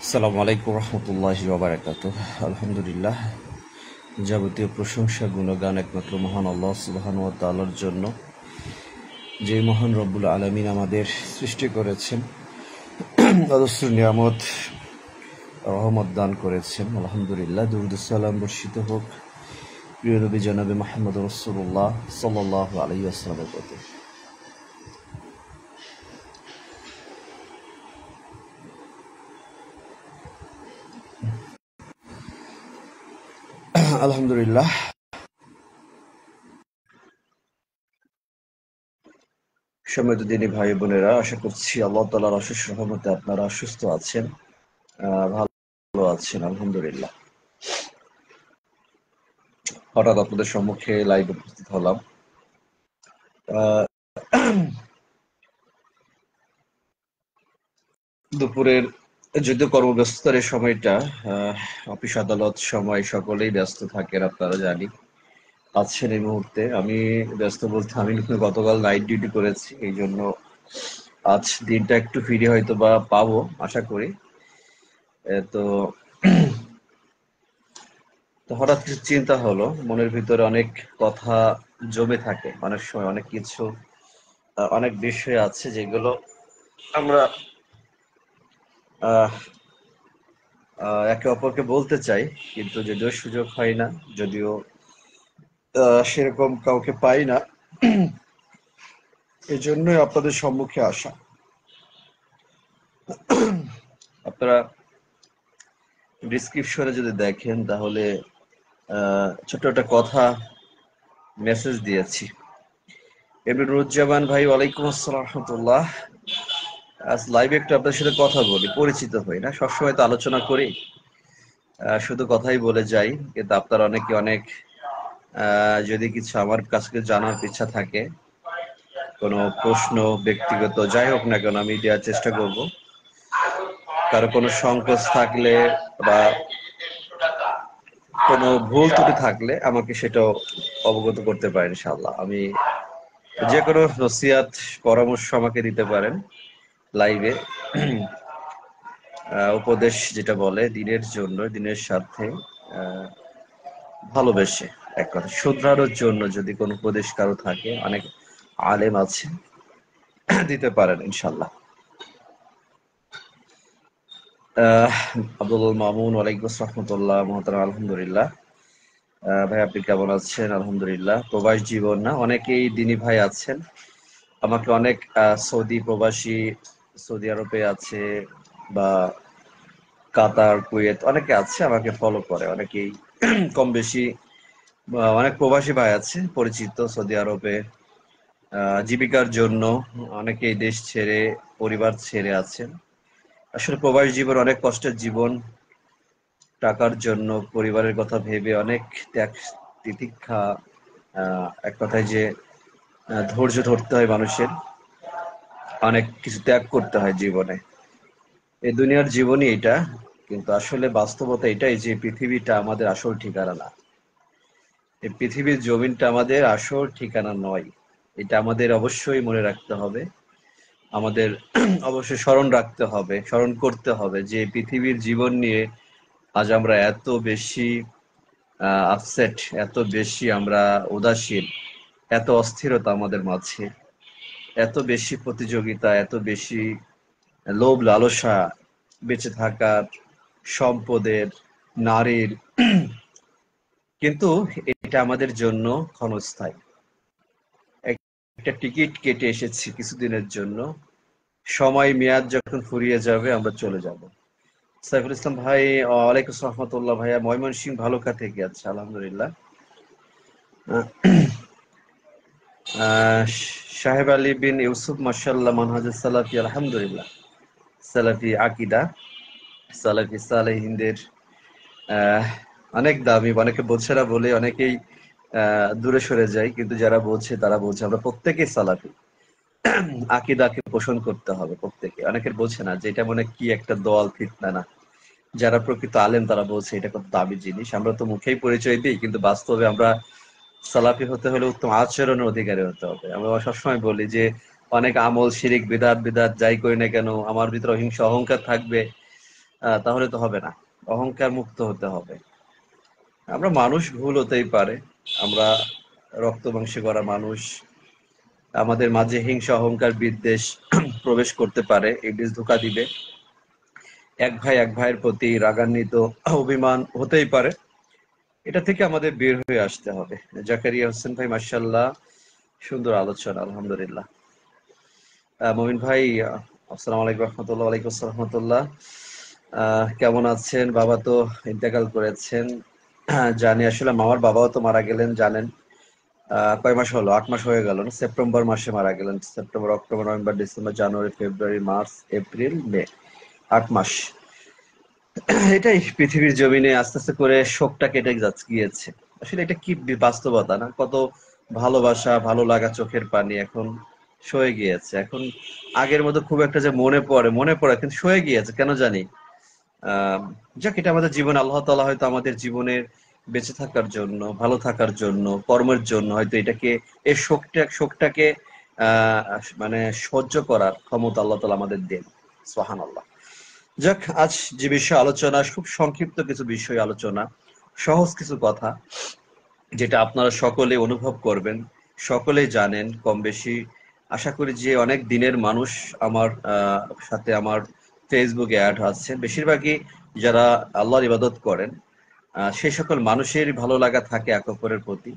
আসসালামু আলাইকুম রহমতুল্লাহি ওয়া বারাকাতুহ। আলহামদুলিল্লাহ, যাবতীয় প্রশংসা গুণগান একমাত্র মহান আল্লাহ সুবহানাহু ওয়া তাআলার জন্য, যে মহান রব্বুল আলামিন আমাদের সৃষ্টি করেছেন, অজস্র নিয়ামত রহমত দান করেছেন। আলহামদুলিল্লাহ, দুরূদ ও সালাম বর্ষিত হোক প্রিয় নবী জনাবে মুহাম্মদ রাসূলুল্লাহ সাল্লাল্লাহু আলাইহি ওয়াসাল্লামের প্রতি। আলহামদুলিল্লাহ, সম্মানিত দিনী ভাই বোনেরা, আশা করছি আল্লাহ তাআলার অশেষ রহমতে আপনারা সুস্থ আছেন, ভালো আছেন। আলহামদুলিল্লাহ, হঠাৎ আপনাদের সম্মুখে লাইভে উপস্থিত হলাম। দুপুরের যদিও কর্মব্যস্ততার এই সময়টা, অফিস আদালত সময় সকলেই ব্যস্ত থাকেন, আপনারা জানি আছেন এই মুহূর্তে। আমি ব্যস্ত বলতে আমি গতকাল নাইট ডিউটি করেছি, এই জন্য আজ দিনটা একটু ফ্রি হয়তো বা পাবো আশা করি। তো হঠাৎ কিছু চিন্তা হলো, মনের ভিতরে অনেক কথা জমে থাকে, অনেক সময় অনেক কিছু, অনেক বিষয় আছে যেগুলো আমরা আহ একে অপরকে বলতে চাই, কিন্তু যদিও সুযোগ হয় না, যদিও সেরকম কাউকে পাই না, এই জন্যই আপনাদের সম্মুখে আসা। আপনারা ডিসক্রিপশনে যদি দেখেন তাহলে ছোট্ট একটা কথা মেসেজ দিয়েছি। এমরুজ্জামান ভাই, ওয়ালাইকুম আসসালাম রহমতুল্লাহ। আজ লাইভে একটু আপনার সাথে কথা বলি, পরিচিত হই না, সবসময় তো আলোচনা করি, শুধু কথাই বলে যাই, কিন্তু আপনার অনেকে অনেক যদি কিছু আমার কাছে জানার ইচ্ছা থাকে, কোনো প্রশ্ন ব্যক্তিগত যাই হোক না কেন, আমি দেওয়ার চেষ্টা করব। কারো কোনো সংকোচ থাকলে বা কোনো ভুল ত্রুটি থাকলে আমাকে সেটাও অবগত করতে পারেন ইনশাআল্লাহ। আমি যে কোনো নসিহাত পরামর্শ আমাকে দিতে পারেন লাইভে। উপদেশ যেটা বলে, দিনের জন্য, দিনের সাথে ভালোবেসে, এক কথা শুধরানোর জন্য যদি কোনো উপদেশ কারো থাকে, অনেক আলেম আছে, দিতে পারেন ইনশাআল্লাহ। আব্দুল মামুন, ওয়ালাইকুম রহমতুল্লাহ মহতারাম। আলহামদুলিল্লাহ, ভাই আপনি কেমন আছেন? আলহামদুলিল্লাহ। প্রবাস জীবন না, অনেকেই দিনী ভাই আছেন, আমাকে অনেক সৌদি প্রবাসী, সৌদি আরবে আছে বা কাতার, কুয়েত, অনেকে আছে আমাকে ফলো করে, অনেকেই কম বেশি অনেক প্রবাসী ভাই আছে পরিচিত সৌদি আরবে জীবিকার জন্য, অনেকেই দেশ ছেড়ে, পরিবার ছেড়ে আছেন। আসলে প্রবাস জীবন অনেক কষ্টের জীবন, টাকার জন্য, পরিবারের কথা ভেবে অনেক ত্যাগ তিতিক্ষা, এক কথায় যে ধৈর্য ধরতে হয় মানুষের, অনেক কিছু ত্যাগ করতে হয় জীবনে। এই দুনিয়ার জীবনই এটা, কিন্তু আসলে বাস্তবতা এটাই যে পৃথিবীটা আমাদের আসল ঠিকানা না, এই পৃথিবীর জমিনটা আমাদের আসল ঠিকানা নয়। এটা আমাদের অবশ্যই মনে রাখতে হবে, আমাদের অবশ্যই স্মরণ রাখতে হবে, স্মরণ করতে হবে যে পৃথিবীর জীবন নিয়ে আজ আমরা এত বেশি আপসেট, এত বেশি আমরা উদাসীন, এত অস্থিরতা আমাদের মাঝে, এত বেশি প্রতিযোগিতা, এত বেশি লোভ লালসা, বেঁচে থাকার, সম্পদের, নারীর, কিন্তু এটা আমাদের জন্য ক্ষণস্থায়ী। একটা টিকিট কেটে এসেছি কিছুদিনের জন্য, সময় মেয়াদ যখন ফুরিয়ে যাবে আমরা চলে যাব। সাইফুল ইসলাম ভাই, ওয়ালাইকুম রহমতুল্লাহ। ভাইয়া ময়মনসিংহ ভালুকা থেকে আছে, আলহামদুলিল্লাহ। সাহেব আলী বিন ইউসুফ, মাশাআল্লাহ, মানহাজুস সালাফি, আলহামদুলিল্লাহ, সালাফি আকিদা, সালাফি সালেহিনদের অনেক দামি, অনেকে বোঝে না বলে অনেকেই দূরে সরে যায়, কিন্তু যারা বোঝে তারা বোঝে, আমরা প্রত্যেকেই সালাফি। আকিদাকে পোষণ করতে হবে প্রত্যেকে, অনেকের বোঝে না যে এটা মনে কি একটা দল, ফিতনা না। যারা প্রকৃত আলেম তারা বলছে এটা কত দামি জিনিস। আমরা তো মুখেই পরিচয় দিই, কিন্তু বাস্তবে আমরা সালাফি হতে হলে উত্তম আচরণের অধিকারী হতে হবে। আমরা সবসময় বলি যে অনেক আমল, শিরিক, বিদআত যাই করি না কেন, আমার ভিতরে অহিংসা অহংকার থাকবে, তাহলে তো হবে না। অহংকার মুক্ত হতে হবে। আমরা মানুষ, ভুল হতেই পারে। আমরা রক্ত মাংসে গড়া মানুষ। আমাদের মাঝে হিংসা, অহংকার, বিদ্বেষ প্রবেশ করতে পারে। ইবলিস ধোঁকা দিবে। এক ভাই এক ভাইয়ের প্রতি রাগান্বিত, অভিমান হতেই পারে। এটা থেকে আমাদের বের হয়ে আসতে হবে। জাকারিয়া হোসেন ভাই, মাশাআল্লাহ, সুন্দর আলোচনা, আলহামদুলিল্লাহ। মমিন ভাই, আসসালামু আলাইকুম রহমতুল্লাহ। ওয়ালাইকুম আসসালাম রহমতুল্লাহ। কেমন আছেন? বাবা তো ইন্তেকাল করেছেন, জানি। আসলে আমার বাবাও তো মারা গেলেন, জানেন। কয় মাস হলো? 8 মাস হয়ে গেল না? সেপ্টেম্বর মাসে মারা গেলেন। সেপ্টেম্বর, অক্টোবর, নভেম্বর, ডিসেম্বর, জানুয়ারি, ফেব্রুয়ারি, মার্চ, এপ্রিল, মে, 8 মাস। এটাই পৃথিবীর জমিনে আস্তে আস্তে করে শোকটা কেটে গিয়েছে। আসলে এটা কি বাস্তবতা না? কত ভালোবাসা, ভালো লাগা, চোখের পানি এখন সয়ে গিয়েছে। এখন আগের মতো খুব একটা যে মনে পড়ে কিন্তু সয়ে গিয়েছে কেন জানি। আহ যাক, এটা আমাদের জীবন, আল্লাহ তাআলা হয়তো আমাদের জীবনের বেঁচে থাকার জন্য, ভালো থাকার জন্য, কর্মের জন্য হয়তো এটাকে, এই শোকটাকে আহ মানে সহ্য করার ক্ষমতা আল্লাহ তাআলা আমাদের দেন। সুবহানাল্লাহ। যাক, আজ যে বিষয়ে আলোচনা, খুব সংক্ষিপ্ত কিছু বিষয় আলোচনা, সহজ কিছু কথা, যেটা আপনারা সকলে অনুভব করবেন, সকলেই জানেন কম বেশি। আশা করি যে অনেক দিনের মানুষ আমার সাথে আমার ফেসবুকে অ্যাড আছেন, বেশিরভাগই যারা আল্লাহর ইবাদত করেন। সেই সকল মানুষের ভালো লাগা থাকে এক অপরের প্রতি।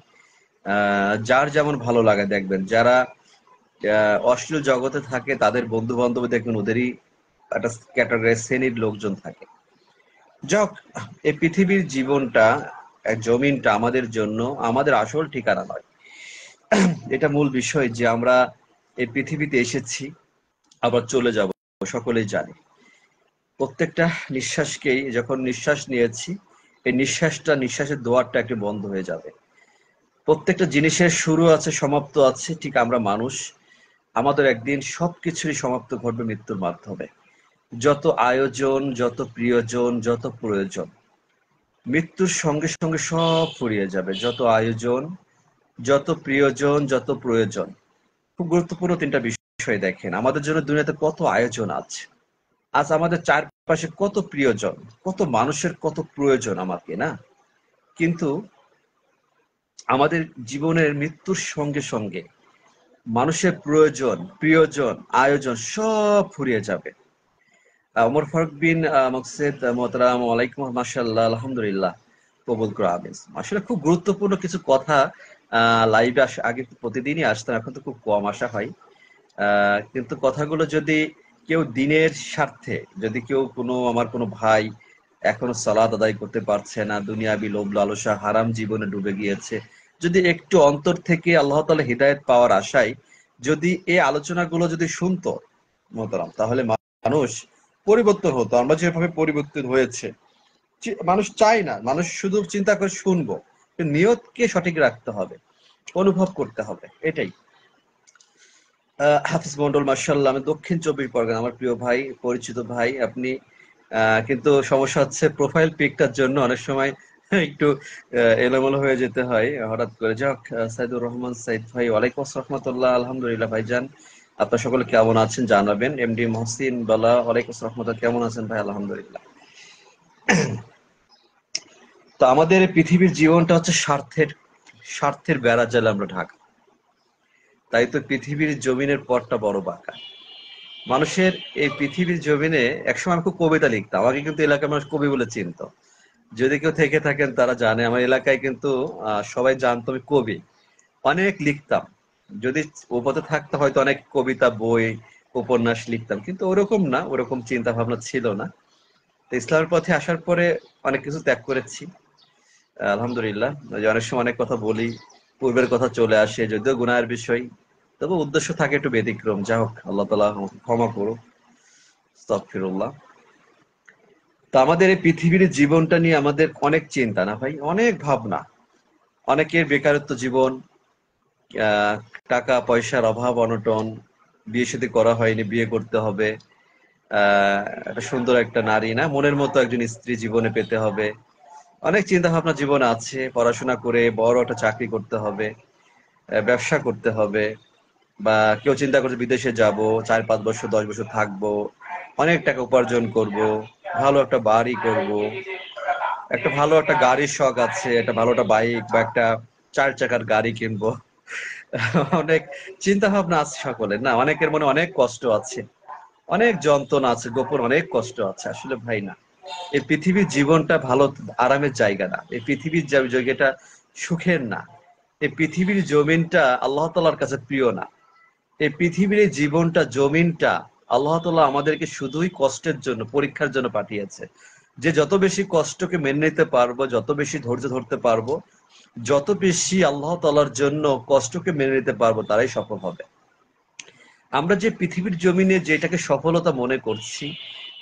যার যেমন ভালো লাগা, দেখবেন যারা অশ্লীল জগতে থাকে তাদের বন্ধু বান্ধব দেখবেন ওদেরই একটা ক্যাটাগরি, শ্রেণীর লোকজন থাকে। যাক, এই পৃথিবীর জীবনটা, জমিনটা আমাদের জন্য আমাদের আসল ঠিকানা নয়। এটা মূল বিষয় যে আমরা এই পৃথিবীতে এসেছি, আবার চলে যাব, সকলেই জানি। প্রত্যেকটা নিঃশ্বাসকেই, যখন নিঃশ্বাস নিয়েছি, এই নিঃশ্বাসের দোয়ারটা একটু বন্ধ হয়ে যাবে। প্রত্যেকটা জিনিসের শুরু আছে, সমাপ্ত আছে। ঠিক আমরা মানুষ, আমাদের একদিন সবকিছুরই সমাপ্ত ঘটবে মৃত্যুর মাধ্যমে। যত আয়োজন, যত প্রিয়জন, যত প্রয়োজন, মৃত্যুর সঙ্গে সঙ্গে সব ফুরিয়ে যাবে। যত আয়োজন, যত প্রিয়জন, যত প্রয়োজন। খুব গুরুত্বপূর্ণ তিনটা বিষয় দেখেন, আমাদের জন্য দুনিয়াতে কত আয়োজন আছে। আজ আমাদের চারপাশে কত প্রিয়জন, কত মানুষের কত প্রয়োজন আমাকে, না? কিন্তু আমাদের জীবনের মৃত্যুর সঙ্গে সঙ্গে মানুষের প্রয়োজন, প্রিয়জন, আয়োজন সব ফুরিয়ে যাবে। ওমর ফারুক বিন মকসেদ মোহতারাম, ওয়ালাইকুম, মাশাআল্লাহ, আলহামদুলিল্লাহ, কবুল করো, আমিন। আসলে খুব গুরুত্বপূর্ণ কিছু কথা লাইভে আগে প্রতিদিনই আসতাম, এখন তো খুব কম আসা হয়। কিন্তু কথাগুলো যদি কেউ দিনের স্বার্থে, যদি কেউ আমার কোনো ভাই এখনো সালাত আদায় করতে পারছে না, দুনিয়াবি লোভ লালসা হারাম জীবনে ডুবে গিয়েছে, যদি একটু অন্তর থেকে আল্লাহ তাআলা হিদায়াত পাওয়ার আশায় যদি এই আলোচনাগুলো যদি শুনতো মোহতারাম, তাহলে মানুষ পরিবর্তন হতো। আমরা যেভাবে পরিবর্তন হয়েছে, মানুষ চায় না, মানুষ শুধু চিন্তা করে শুনবো। নিয়তকে সঠিক রাখতে হবে, অনুভব করতে হবে, এটাই। হাফিজ মন্ডল, মার্শাল্লাহ, আমি দক্ষিণ চব্বিশ পরগনা, আমার প্রিয় ভাই, পরিচিত ভাই আপনি। কিন্তু সমস্যা হচ্ছে প্রোফাইল পিকটার জন্য অনেক সময় একটু এলোমেলো হয়ে যেতে হয় হঠাৎ করে। যাক, সাইদুর রহমান সাইদ ভাই, ওয়ালাইকুম আসসালাম রহমতুল্লাহ, আলহামদুলিল্লাহ ভাইজান। আপনার সকলে কেমন আছেন জানাবেন। এমডি মহসিন বালা, ওয়ালাইকুম আসসালাম রহমতুল্লাহ, কেমন আছেন ভাই? আলহামদুলিল্লাহ। তো আমাদের এই পৃথিবীর জীবনটা হচ্ছে স্বার্থের বেড়া জালে আমরা ঢাকা। তাই তো পৃথিবীর জমিনের পথটা বড় বাঁকা। মানুষের এই পৃথিবীর জমিনে, একসময় আমি খুব কবিতা লিখতাম, আমাকে কিন্তু এলাকার মানুষ কবি বলে চিনতো। যদি কেউ থেকে থাকেন তারা জানে, আমার এলাকায় কিন্তু সবাই জানতো আমি কবি। অনেক লিখতাম। যদি ও পথে থাকতে হয়তো অনেক কবিতা, বই, উপন্যাস লিখতাম, কিন্তু ওরকম না, ওরকম চিন্তা ভাবনা ছিল না। তো ইসলামের পথে আসার পরে অনেক কিছু ত্যাগ করেছি, আলহামদুলিল্লাহ। ওই যে অনেক সময় অনেক কথা বলি, পূর্বের কথা চলে আসে, যদিও গুনাহের বিষয়, তবে উদ্দেশ্য থাকে একটু ব্যতিক্রম। যা হোক, আল্লাহ তাআলা আমাকে ক্ষমা করুক, আস্তাগফিরুল্লাহ। তো আমাদের এই পৃথিবীর জীবনটা নিয়ে আমাদের অনেক চিন্তা, না ভাই? অনেক ভাবনা। অনেকের বেকারত্ব জীবন, আহ টাকা পয়সার অভাব অনটন, বিয়ে শাদী করা হয়নি, বিয়ে করতে হবে, একটা সুন্দর একটা নারী, না, মনের মতো একজন স্ত্রী জীবনে পেতে হবে। অনেক চিন্তা ভাবনা জীবন আছে, পড়াশোনা করে বড় একটা চাকরি করতে হবে, ব্যবসা করতে হবে, বা কেউ চিন্তা করছে বিদেশে যাব, 4-5 বছর 10 বছর থাকবো, অনেক টাকা উপার্জন করব, ভালো একটা বাড়ি করব, একটা ভালো একটা গাড়ির শখ আছে, একটা ভালো একটা বাইক বা একটা 4 চাকার গাড়ি কিনবো। অনেক চিন্তা ভাবনা আছে সকলের, না? অনেকের মনে অনেক কষ্ট আছে, অনেক যন্ত্রণা আছে, গোপন অনেক কষ্ট আছে। আসলে ভাই না, এই পৃথিবীর জীবনটা ভালো আরামের জায়গা না। এই পৃথিবীর জায়গাটা সুখের না। এই পৃথিবীর জমিনটা আল্লাহ তাআলার কাছে প্রিয় না। এই পৃথিবীর এই জীবনটা, জমিনটা আল্লাহ তাআলা আমাদেরকে শুধুই কষ্টের জন্য, পরীক্ষার জন্য পাঠিয়েছে। যে যত বেশি কষ্টকে মেনে নিতে পারবো, যত বেশি ধৈর্য ধরতে পারবো, যত বেশি আল্লাহ তাআলার জন্য কষ্টকে মেনে নিতে পারবো, তারাই সফল হবে। আমরা যে পৃথিবীর জমিনে যেটাকে সফলতা মনে করছি,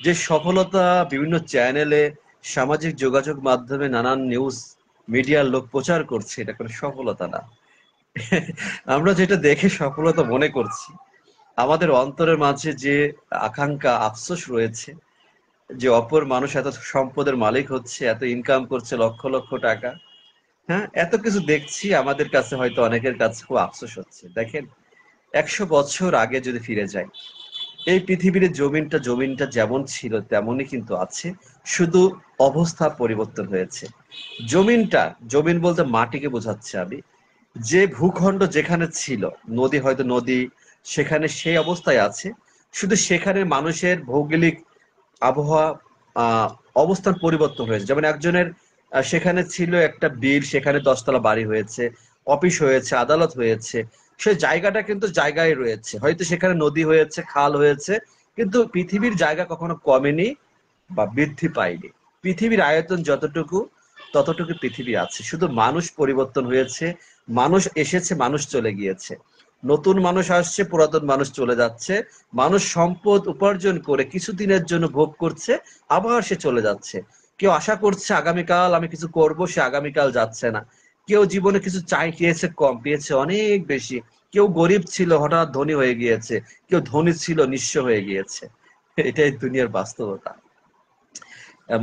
যে সফলতা বিভিন্ন চ্যানেলে, সামাজিক যোগাযোগ মাধ্যমে, নানান নিউজ মিডিয়ার লোক প্রচার করছে, এটা কোনো সফলতা না। আমরা যেটা দেখে সফলতা মনে করছি, আমাদের অন্তরের মাঝে যে আকাঙ্ক্ষা, আফসোস রয়েছে, যে অপর মানুষ এত সম্পদের মালিক হচ্ছে, এত ইনকাম করছে লক্ষ লক্ষ টাকা, হ্যাঁ, এত কিছু দেখছি, আমাদের কাছে হয়তো অনেকের কাছে খুব আফসোস হচ্ছে। দেখেন, 100 বছর আগে যদি ফিরে যাই, এই পৃথিবীর জমিনটা যেমন ছিল তেমনই কিন্তু আছে, শুধু অবস্থা পরিবর্তন হয়েছে। জমিনটা, জমিন বলতে মাটিকে বোঝাচ্ছে আমি। যে ভূখণ্ড যেখানে ছিল, নদী হয়তো নদী সেখানে সেই অবস্থায় আছে, শুধু সেখানে মানুষের ভৌগোলিক আবহাওয়া, আহ অবস্থান পরিবর্তন হয়েছে। যেমন একজনের সেখানে ছিল একটা বিল, সেখানে 10 তলা বাড়ি হয়েছে, অফিস হয়েছে, আদালত হয়েছে। সেই জায়গাটা কিন্তু জায়গায় রয়েছে, হয়তো সেখানে নদী হয়েছে, খাল হয়েছে, কিন্তু পৃথিবীর জায়গা কখনো কমেনি বা বৃদ্ধি পায়নি। পৃথিবীর আয়তন যতটুকু, ততটুকু পৃথিবী আছে, শুধু মানুষ পরিবর্তন হয়েছে। মানুষ এসেছে, মানুষ চলে গিয়েছে, নতুন মানুষ আসছে, পুরাতন মানুষ চলে যাচ্ছে। মানুষ সম্পদ উপার্জন করে কিছুদিনের জন্য ভোগ করছে, আবার সে চলে যাচ্ছে। কেউ আশা করছে আগামীকাল আমি কিছু করব, সে আগামীকাল যাচ্ছে না। কেউ জীবনে কিছু পেয়েছে কম, পেয়েছে অনেক বেশি। কেউ গরিব ছিল, হঠাৎ ধনী হয়ে গিয়েছে। কেউ ধনী ছিল, নিঃস্ব হয়ে গিয়েছে। এটাই দুনিয়ার বাস্তবতা।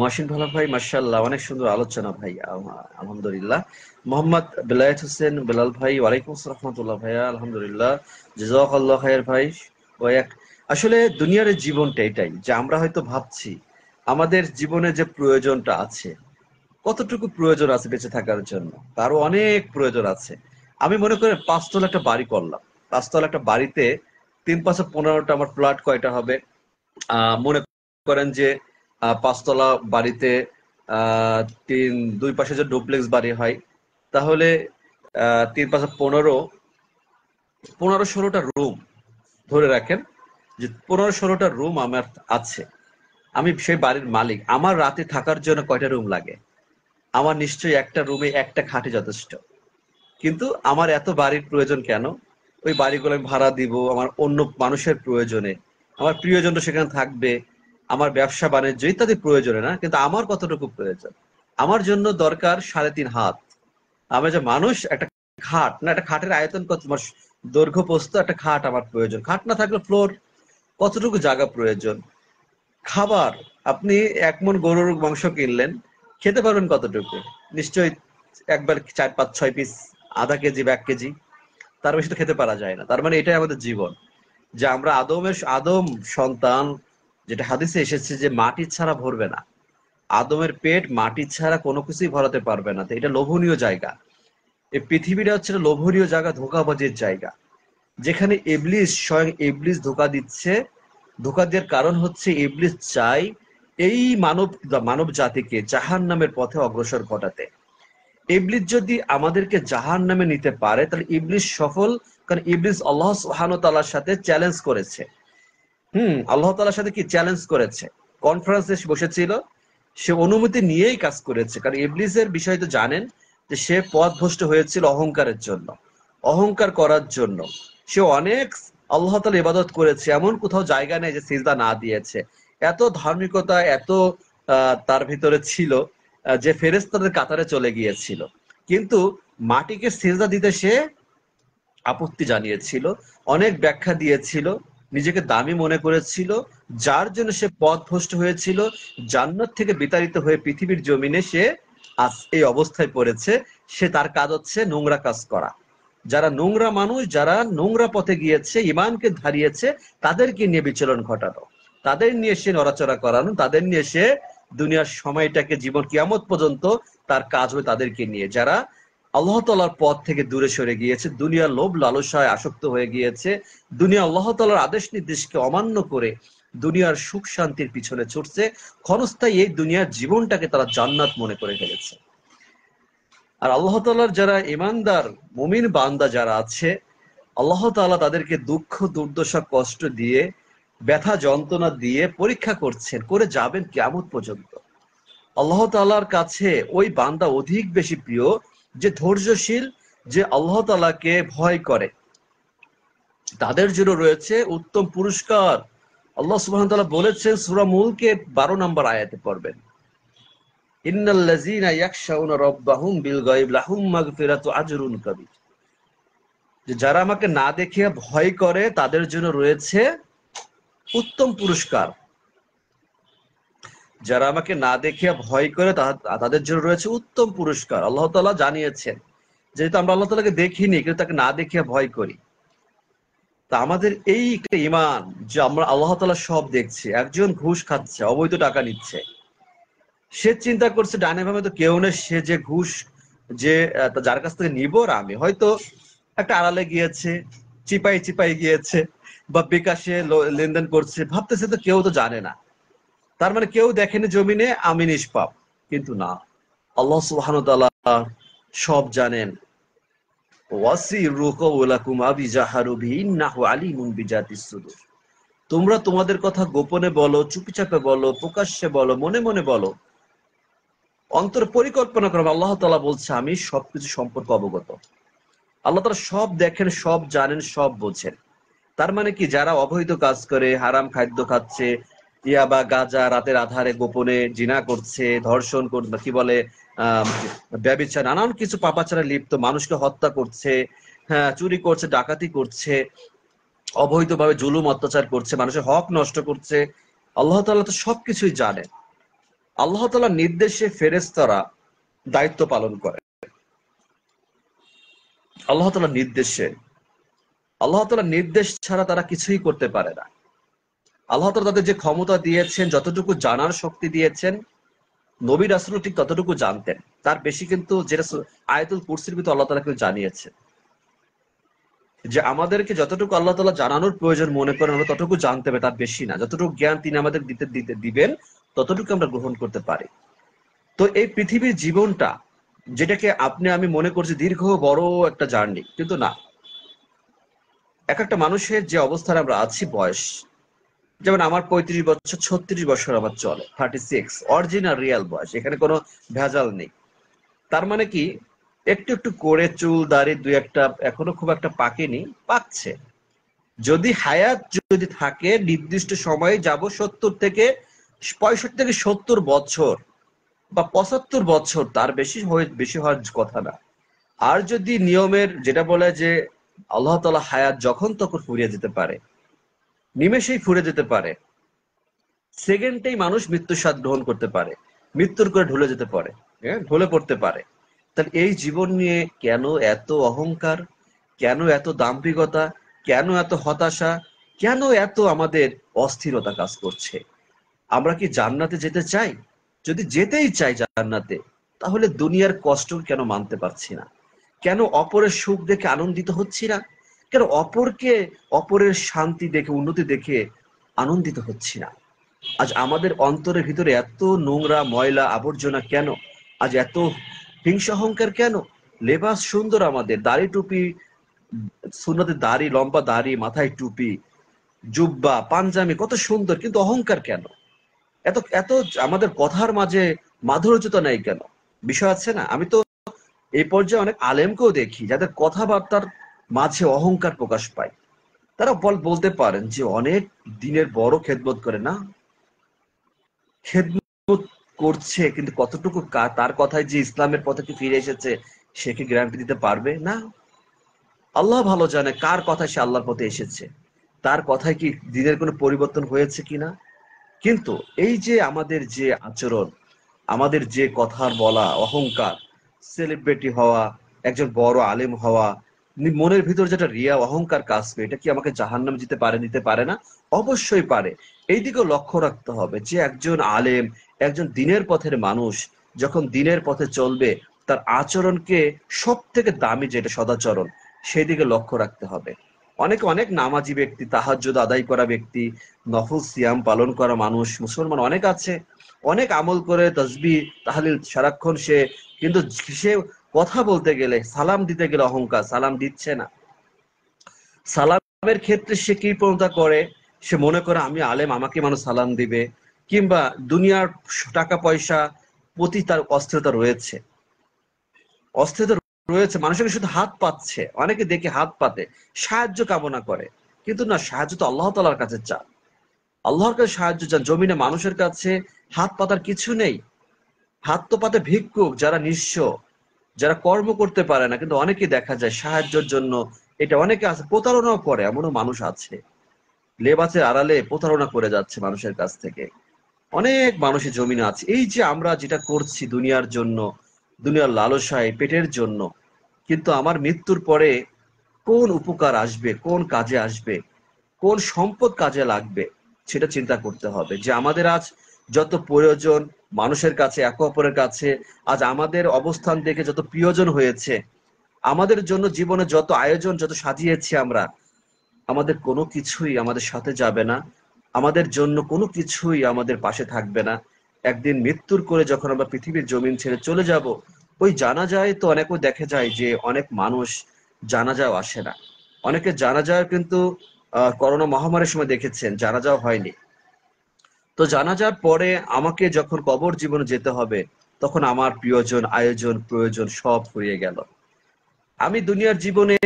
মহসিন ভালো ভাই, মাশাআল্লাহ, অনেক সুন্দর আলোচনা ভাই। আলহামদুলিল্লাহ। মোহাম্মদ বেলায়েত হোসেন বেলাল ভাই, ওয়ালাইকুম আসসালাম রাহমাতুল্লাহ ভাইয়া, আলহামদুলিল্লাহ, জাযাকাল্লাহ খায়ের ভাই। ও এক, আসলে দুনিয়ার এই জীবনটা এটাই, যে আমরা হয়তো ভাবছি আমাদের জীবনে যে প্রয়োজনটা আছে, কতটুকু প্রয়োজন আছে বেঁচে থাকার জন্য, তারও অনেক প্রয়োজন আছে। আমি মনে করি 5 তলা একটা বাড়ি করলাম, 5 তলা একটা বাড়িতে 3 5 15টা আমার প্লট কয়টা হবে? মনে করেন যে 5 তলা বাড়িতে আহ তিন, দুই পাশে যে ডুপ্লেক্স বাড়ি হয়, তাহলে 3 5 15, 15 16টা রুম ধরে রাখেন, যে 15 16টা রুম আমার আছে। আমি সেই বাড়ির মালিক, আমার রাতে থাকার জন্য কয়টা রুম লাগে? আমার নিশ্চয়ই একটা রুমে একটা খাটে যথেষ্ট। কিন্তু আমার এত বাড়ির প্রয়োজন কেন? ওই বাড়িগুলো আমি ভাড়া দিব আমার অন্য মানুষের প্রয়োজনে, আমার প্রিয়জনরা সেখানে থাকবে, আমার ব্যবসা বাণিজ্য ইত্যাদি প্রয়োজনে, না? কিন্তু আমার কতটুকু প্রয়োজন? আমার জন্য দরকার 3.5 হাত। আমি যে মানুষ, একটা খাট না, একটা খাটের আয়তন কত? তোমার দৈর্ঘ্য প্রস্থ, একটা খাট আমার প্রয়োজন। খাট না থাকলে ফ্লোর, কতটুকু জায়গা প্রয়োজন? খাবার, আপনি 1 মণ গরুর মাংস কিনলেন, খেতে পারবেন কতটুকু? নিশ্চয়ই একবার 4 5 6 পিস, আধা কেজি বা 1 কেজি, তার বেশি তো খেতে পারা যায় না। তার মানে এটাই আমাদের জীবন, যে আমরা আদম সন্তান। যেটা হাদিসে এসেছে যে মাটি ছাড়া ভরবে না, আদমের পেট মাটি ছাড়া কোনো কিছুই ভরাতে পারবে না। তো এটা লোভনীয় জায়গা। এই পৃথিবীটা হচ্ছে একটা লোভনীয় জায়গা, ধোঁকাবাজির জায়গা, যেখানে ইবলিস, স্বয়ং ইবলিস ধোঁকা দিচ্ছে। ধোঁকা দেওয়ার কারণ হচ্ছে ইবলিস চাই এই মানব জাতিকে জাহান্নামের পথে অগ্রসর ঘটাতে। ইবলিস যদি আমাদেরকে জাহান্নামে নিতে পারে, তাহলে ইবলিস সফল। কারণ ইবলিস আল্লাহ সুবহানাহু ওয়া তাআলার সাথে চ্যালেঞ্জ করেছে। আল্লাহ তাআলার সাথে কি চ্যালেঞ্জ করেছে? কনফারেন্সে বসেছিল, সে অনুমতি নিয়েই কাজ করেছে। কারণ ইবলিসের বিষয় তো জানেন, যে সে পথভ্রষ্ট হয়েছিল অহংকারের জন্য, অহংকার করার জন্য। সে অনেক আল্লাহ তাআলার ইবাদত করেছে, এমন কোথাও জায়গা নেই যে সিজদা না দিয়েছে। এত ধার্মিকতা, এত তার ভিতরে ছিল, যে ফেরেশতাদের কাতারে চলে গিয়েছিল। কিন্তু মাটিকে সিজদা দিতে সে আপত্তি জানিয়েছিল, অনেক ব্যাখ্যা দিয়েছিল, নিজেকে দামি মনে করেছিল, যার জন্য সে পথভ্রষ্ট হয়েছিল। জান্নাত থেকে বিতাড়িত হয়ে পৃথিবীর জমিনে সে আজ এই অবস্থায় পড়েছে। সে, তার কাজ হচ্ছে নোংরা কাজ করা। যারা নোংরা মানুষ, যারা নোংরা পথে গিয়েছে, ইমানকে হারিয়েছে, তাদেরকে নিয়ে বিচরণ ঘটানো। তাদের নিয়ে সে নড়াচড়া করানো, তাদের নিয়ে সে দুনিয়ার সময়টাকে, জীবন কিয়ামত পর্যন্ত তার কাজ হবে তাদেরকে নিয়ে, যারা আল্লাহ তাআলার পথ থেকে দূরে সরে গিয়েছে, দুনিয়ার লোভ লালসায় আসক্ত হয়ে গিয়েছে, দুনিয়া আল্লাহ তাআলার আদেশ নির্দেশকে অমান্য করে দুনিয়ার সুখ শান্তির পিছনে ছুটছে, ক্ষণস্থায়ী এই দুনিয়ার জীবনটাকে তারা জান্নাত মনে করে ফেলেছে। আর আল্লাহ তাআলার যারা ঈমানদার মুমিন বান্দা যারা আছে, আল্লাহ তাআলা তাদেরকে দুঃখ দুর্দশা কষ্ট দিয়ে, ব্যথা যন্ত্রণা দিয়ে পরীক্ষা করছেন, করে যাবেন কিয়ামত পর্যন্ত। আল্লাহ তাআলার কাছে ওই বান্দা অধিক বেশি প্রিয় যে ধৈর্যশীল, যে আল্লাহ তাআলাকে ভয় করে, তাদের জন্য রয়েছে উত্তম পুরস্কার। আল্লাহ সুবহানাহু ওয়া তাআলা বলেছেন সূরা মুলকে 12 নম্বর আয়াতে পড়বেন, ইন্নাল্লাযীনা ইয়াখশাউনা রাব্বাহুম বিল গায়ব লাহুম মাগফিরাতু আজরুন কাবীর। যে যারা আমাকে না দেখে ভয় করে তাদের জন্য রয়েছে উত্তম পুরস্কার। যারা আমাকে না দেখে ভয় করে তাদের জন্য রয়েছে উত্তম পুরস্কার। আল্লাহ তাআলা জানিয়েছেন, যেহেতু আমরা আল্লাহ তাআলাকে দেখিনি কিন্তু তাকে না দেখে ভয় করি, তা আমাদের এই একটা ঈমান যে আমরা আল্লাহ তাআলা সব দেখছি। একজন ঘুষ খাচ্ছে, অবৈধ টাকা নিচ্ছে, সে চিন্তা করছে ডানে বামে তো কেউ নেই, সে যে ঘুষ যে যার কাছ থেকে নিব, আর আমি হয়তো একটা আড়ালে গিয়েছে, চিপাই চিপাই গিয়েছে, বা বিকাশে লেনদেন করছে, ভাবতেছে তো কেউ তো জানে না, তার মানে কেউ দেখেনি জমিনে, আমি নিষ্পাপ। কিন্তু না, আল্লাহ সুবহানাহু ওয়া তাআলা সব জানেন। ওয়াসিরু কওলাকুম আবিজাহারু বিহি ইন্নাহু আলিমুন বিজাতিস সুদূর। তোমরা তোমাদের কথা গোপনে বলো, চুপিচাপে বলো, প্রকাশ্যে বলো, মনে মনে বলো, অন্তর পরিকল্পনা করো, আল্লাহ তাআলা বলছে আমি সবকিছু সম্পর্কে অবগত। আল্লাহ তাআলা সব দেখেন, সব জানেন, সব বোঝেন। তার মানে কি, যারা অবৈধ কাজ করে, হারাম খাদ্য খাচ্ছে, ইয়াবা গাঁজা রাতের আধারে গোপনে জিনা করছে, ধর্ষণ করছে, কি বলে ব্যভিচার, নানান কিছু পাপাচারে লিপ্ত, মানুষকে হত্যা করছে, হ্যাঁ চুরি করছে, ডাকাতি করছে, অবৈধভাবে জুলুম অত্যাচার করছে, মানুষের হক নষ্ট করছে, আল্লাহ তাআলা তো সবকিছুই জানেন। আল্লাহ তাআলার নির্দেশে ফেরেশতারা দায়িত্ব পালন করে। আল্লাহ তাআলার নির্দেশে, আল্লাহ তাআলার নির্দেশ ছাড়া তারা কিছুই করতে পারে না। আল্লাহ তাআলা তাদের যে ক্ষমতা দিয়েছেন, যতটুকু জানার শক্তি দিয়েছেন, নবী রাসূলও ঠিক ততটুকু জানতেন, তার বেশি কিন্তু, যেটা আয়াতুল কুরসির ভিতর আল্লাহ তাআলা কিন্তু জানিয়েছেন যে আমাদেরকে যতটুকু আল্লাহ তাআলা জানানোর প্রয়োজন মনে করেন আমরা ততটুকু জানতে হবে, তার বেশি না। যতটুকু জ্ঞান তিনি আমাদের দিবেন ততটুকু আমরা গ্রহণ করতে পারি। তো এই পৃথিবীর জীবনটা, যেটাকে আপনি আমি মনে করছি দীর্ঘ বড় একটা জার্নি, কিন্তু না। এক একটা মানুষের যে অবস্থায় আমরা আছি, বয়স, যেমন আমার 35 বছর, 36 বছর আমার চলে, 36 অরিজিনাল রিয়েল বয়স, এখানে কোনো ভেজাল নেই। তার মানে কি, একটু একটু করে চুল দাড়ি দুই একটা এখনো খুব একটা পাকেনি, পাকছে। যদি হায়াত যদি থাকে, নির্দিষ্ট সময়ে যাব 70 থেকে 65 থেকে 70 বছর বা 75 বছর, তার বেশি হওয়ার কথা না। আর যদি নিয়মের যেটা বলে যে আল্লাহ তাআলা হায়াত যখন তখন ফুরিয়ে যেতে পারে, নিমেষেই ফুরিয়ে যেতে পারে, সেকেন্ডেই মানুষ মৃত্যুর স্বাদ গ্রহণ করতে পারে, মৃত্যুর করে ঢলে যেতে পারে, হ্যাঁ ঢলে পড়তে পারে। তাহলে এই জীবন নিয়ে কেন এত অহংকার, কেন এত দাম্ভিকতা, কেন এত হতাশা, কেন এত আমাদের অস্থিরতা কাজ করছে? আমরা কি জান্নাতে যেতে চাই? যদি যেতেই চাই জান্নাতে, তাহলে দুনিয়ার কষ্ট কেন মানতে পারছি না? কেন অপরের সুখ দেখে আনন্দিত হচ্ছি না? কেন অপরের শান্তি দেখে, উন্নতি দেখে আনন্দিত হচ্ছি না? আজ আমাদের অন্তরের ভিতরে এত নোংরা ময়লা আবর্জনা কেন? আজ এত হিংসা অহংকার কেন? লেবাস সুন্দর আমাদের, দাড়ি টুপি, সুন্নতের দাড়ি, লম্বা দাড়ি, মাথায় টুপি, জুব্বা পাঞ্জাবি কত সুন্দর, কিন্তু অহংকার কেন? এত এত আমাদের কথার মাঝে মাধুর্যতা নেই কেন? বিষয় আছে না? আমি তো এই পর্যায়ে অনেক আলেমকেও দেখি যাদের কথাবার্তার মাঝে অহংকার প্রকাশ পায়। তারা বলতে পারেন যে অনেক দিনের বড় খেদমত করে না, খেদমত করছে, কিন্তু কতটুকু তার কথায় যে ইসলামের পথে কি ফিরে এসেছে সে কি গ্যারান্টি দিতে পারবে না? আল্লাহ ভালো জানে কার কথায় সে আল্লাহর পথে এসেছে, তার কথায় কি দিনের কোনো পরিবর্তন হয়েছে কিনা। কিন্তু এই যে আমাদের যে আচরণ, আমাদের যে কথার বলা, অহংকার, সেলিব্রিটি হওয়া, একজন বড় আলেম হওয়া, মনের ভিতর যেটা রিয়া অহংকার কাজ করে, এটা কি আমাকে জাহান্নাম দিতে পারে না? অবশ্যই পারে। এই দিকেও লক্ষ্য রাখতে হবে যে একজন আলেম, একজন দিনের পথের মানুষ যখন দিনের পথে চলবে, তার আচরণকে সব থেকে দামি যেটা সদাচরণ, সেই দিকে লক্ষ্য রাখতে হবে। অনেক অনেক নামাজি ব্যক্তি, তাহাজ্জুদ আদায় করা ব্যক্তি, নফল সিয়াম পালন করা মানুষ, মুসলমান অনেক আছে, অনেক আমল করে, তসবিহ তাহলিল সারাক্ষণ সে, কিন্তু সে কথা বলতে গেলে, সালাম দিতে গেলে অহংকার, সালাম দিচ্ছে না। সালামের ক্ষেত্রে সে কি প্রণতা করে, সে মনে করে আমি আলেম, আমাকে মানুষ সালাম দিবে। কিংবা দুনিয়ার টাকা পয়সা প্রতি তার অস্থিরতা রয়েছে, অস্থিরতা রয়েছে, মানুষকে শুধু হাত পাচ্ছে, অনেকে দেখে হাত পাতে, সাহায্য কামনা করে। কিন্তু না, সাহায্য তো আল্লাহ তাআলার কাছে চা, আল্লাহর কাছে সাহায্য চান। জমিনে মানুষের কাছে হাত পাতার কিছু নেই। হাত তো পাতে ভিক্ষুক, যারা নিঃস্ব, যারা কর্ম করতে পারে না। কিন্তু অনেকে দেখা যায় সাহায্যের জন্য, এটা অনেকে আছে, প্রতারণাও করে, এমনও মানুষ আছে, লেবাসের আড়ালে প্রতারণা করে যাচ্ছে মানুষের কাছ থেকে। অনেক মানুষের জমিনে আছে। এই যে আমরা যেটা করছি দুনিয়ার জন্য, দুনিয়ার লালসায়, পেটের জন্য, কিন্তু আমার মৃত্যুর পরে কোন উপকার আসবে, কোন কাজে আসবে, কোন সম্পদ কাজে লাগবে, সেটা চিন্তা করতে হবে। যে আমাদের আজ যত প্রয়োজন মানুষের কাছে, একে অপরের কাছে, আজ আমাদের অবস্থান দেখে যত প্রিয়জন হয়েছে, আমাদের জন্য জীবনে যত আয়োজন, যত সাজিয়েছি আমরা, আমাদের কোনো কিছুই আমাদের সাথে যাবে না, আমাদের জন্য কোনো কিছুই আমাদের পাশে থাকবে না। একদিন মৃত্যুর করে যখন আমরা পৃথিবীর জমিন ছেড়ে চলে যাব, ওই জানাজায় তো অনেকেও দেখে যায় যে অনেক মানুষ জানাজাও আসে না। অনেকে জানাজায় কিন্তু করোনা মহামারীর সময় দেখেছেন জানাজাও হয়নি। তো জানাজার পরে আমাকে যখন কবর জীবনে যেতে হবে, তখন আমার প্রিয়জন, আয়োজন, প্রয়োজন সব ফুরিয়ে গেল। আমি দুনিয়ার জীবনে